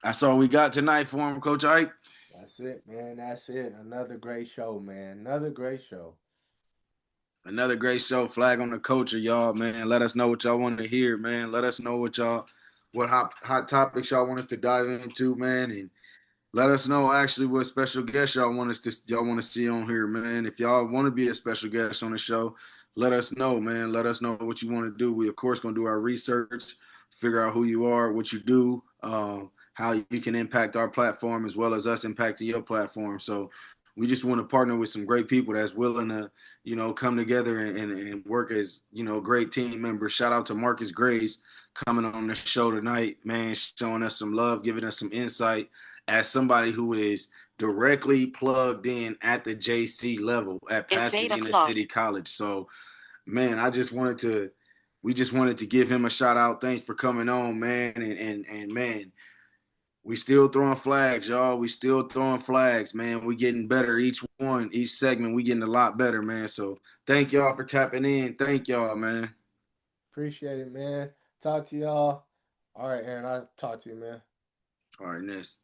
that's all we got tonight for him, Coach Ike. That's it, man. That's it. Another great show, man. Another great show. Another great show, Flag on the Culture, y'all, man. Let us know what y'all want to hear, man. Let us know what hot topics y'all want us to dive into, man. And let us know actually what special guests y'all want to see on here, man. If y'all want to be a special guest on the show, let us know, man. Let us know what you want to do. We of course gonna do our research, figure out who you are, what you do, how you can impact our platform as well as us impacting your platform. So we just want to partner with some great people that's willing to, come together and work as, great team members. Shout out to Marcus Graves coming on the show tonight, man, showing us some love, giving us some insight as somebody who is directly plugged in at the JC level at Pasadena City College. So, man, we just wanted to give him a shout out. Thanks for coming on, man. And man, we still throwing flags, y'all. We still throwing flags, man. We getting better each segment. We getting a lot better, man. So thank y'all for tapping in. Thank y'all, man. Appreciate it, man. Talk to y'all. All right, Aaron. I'll talk to you, man. All right, next.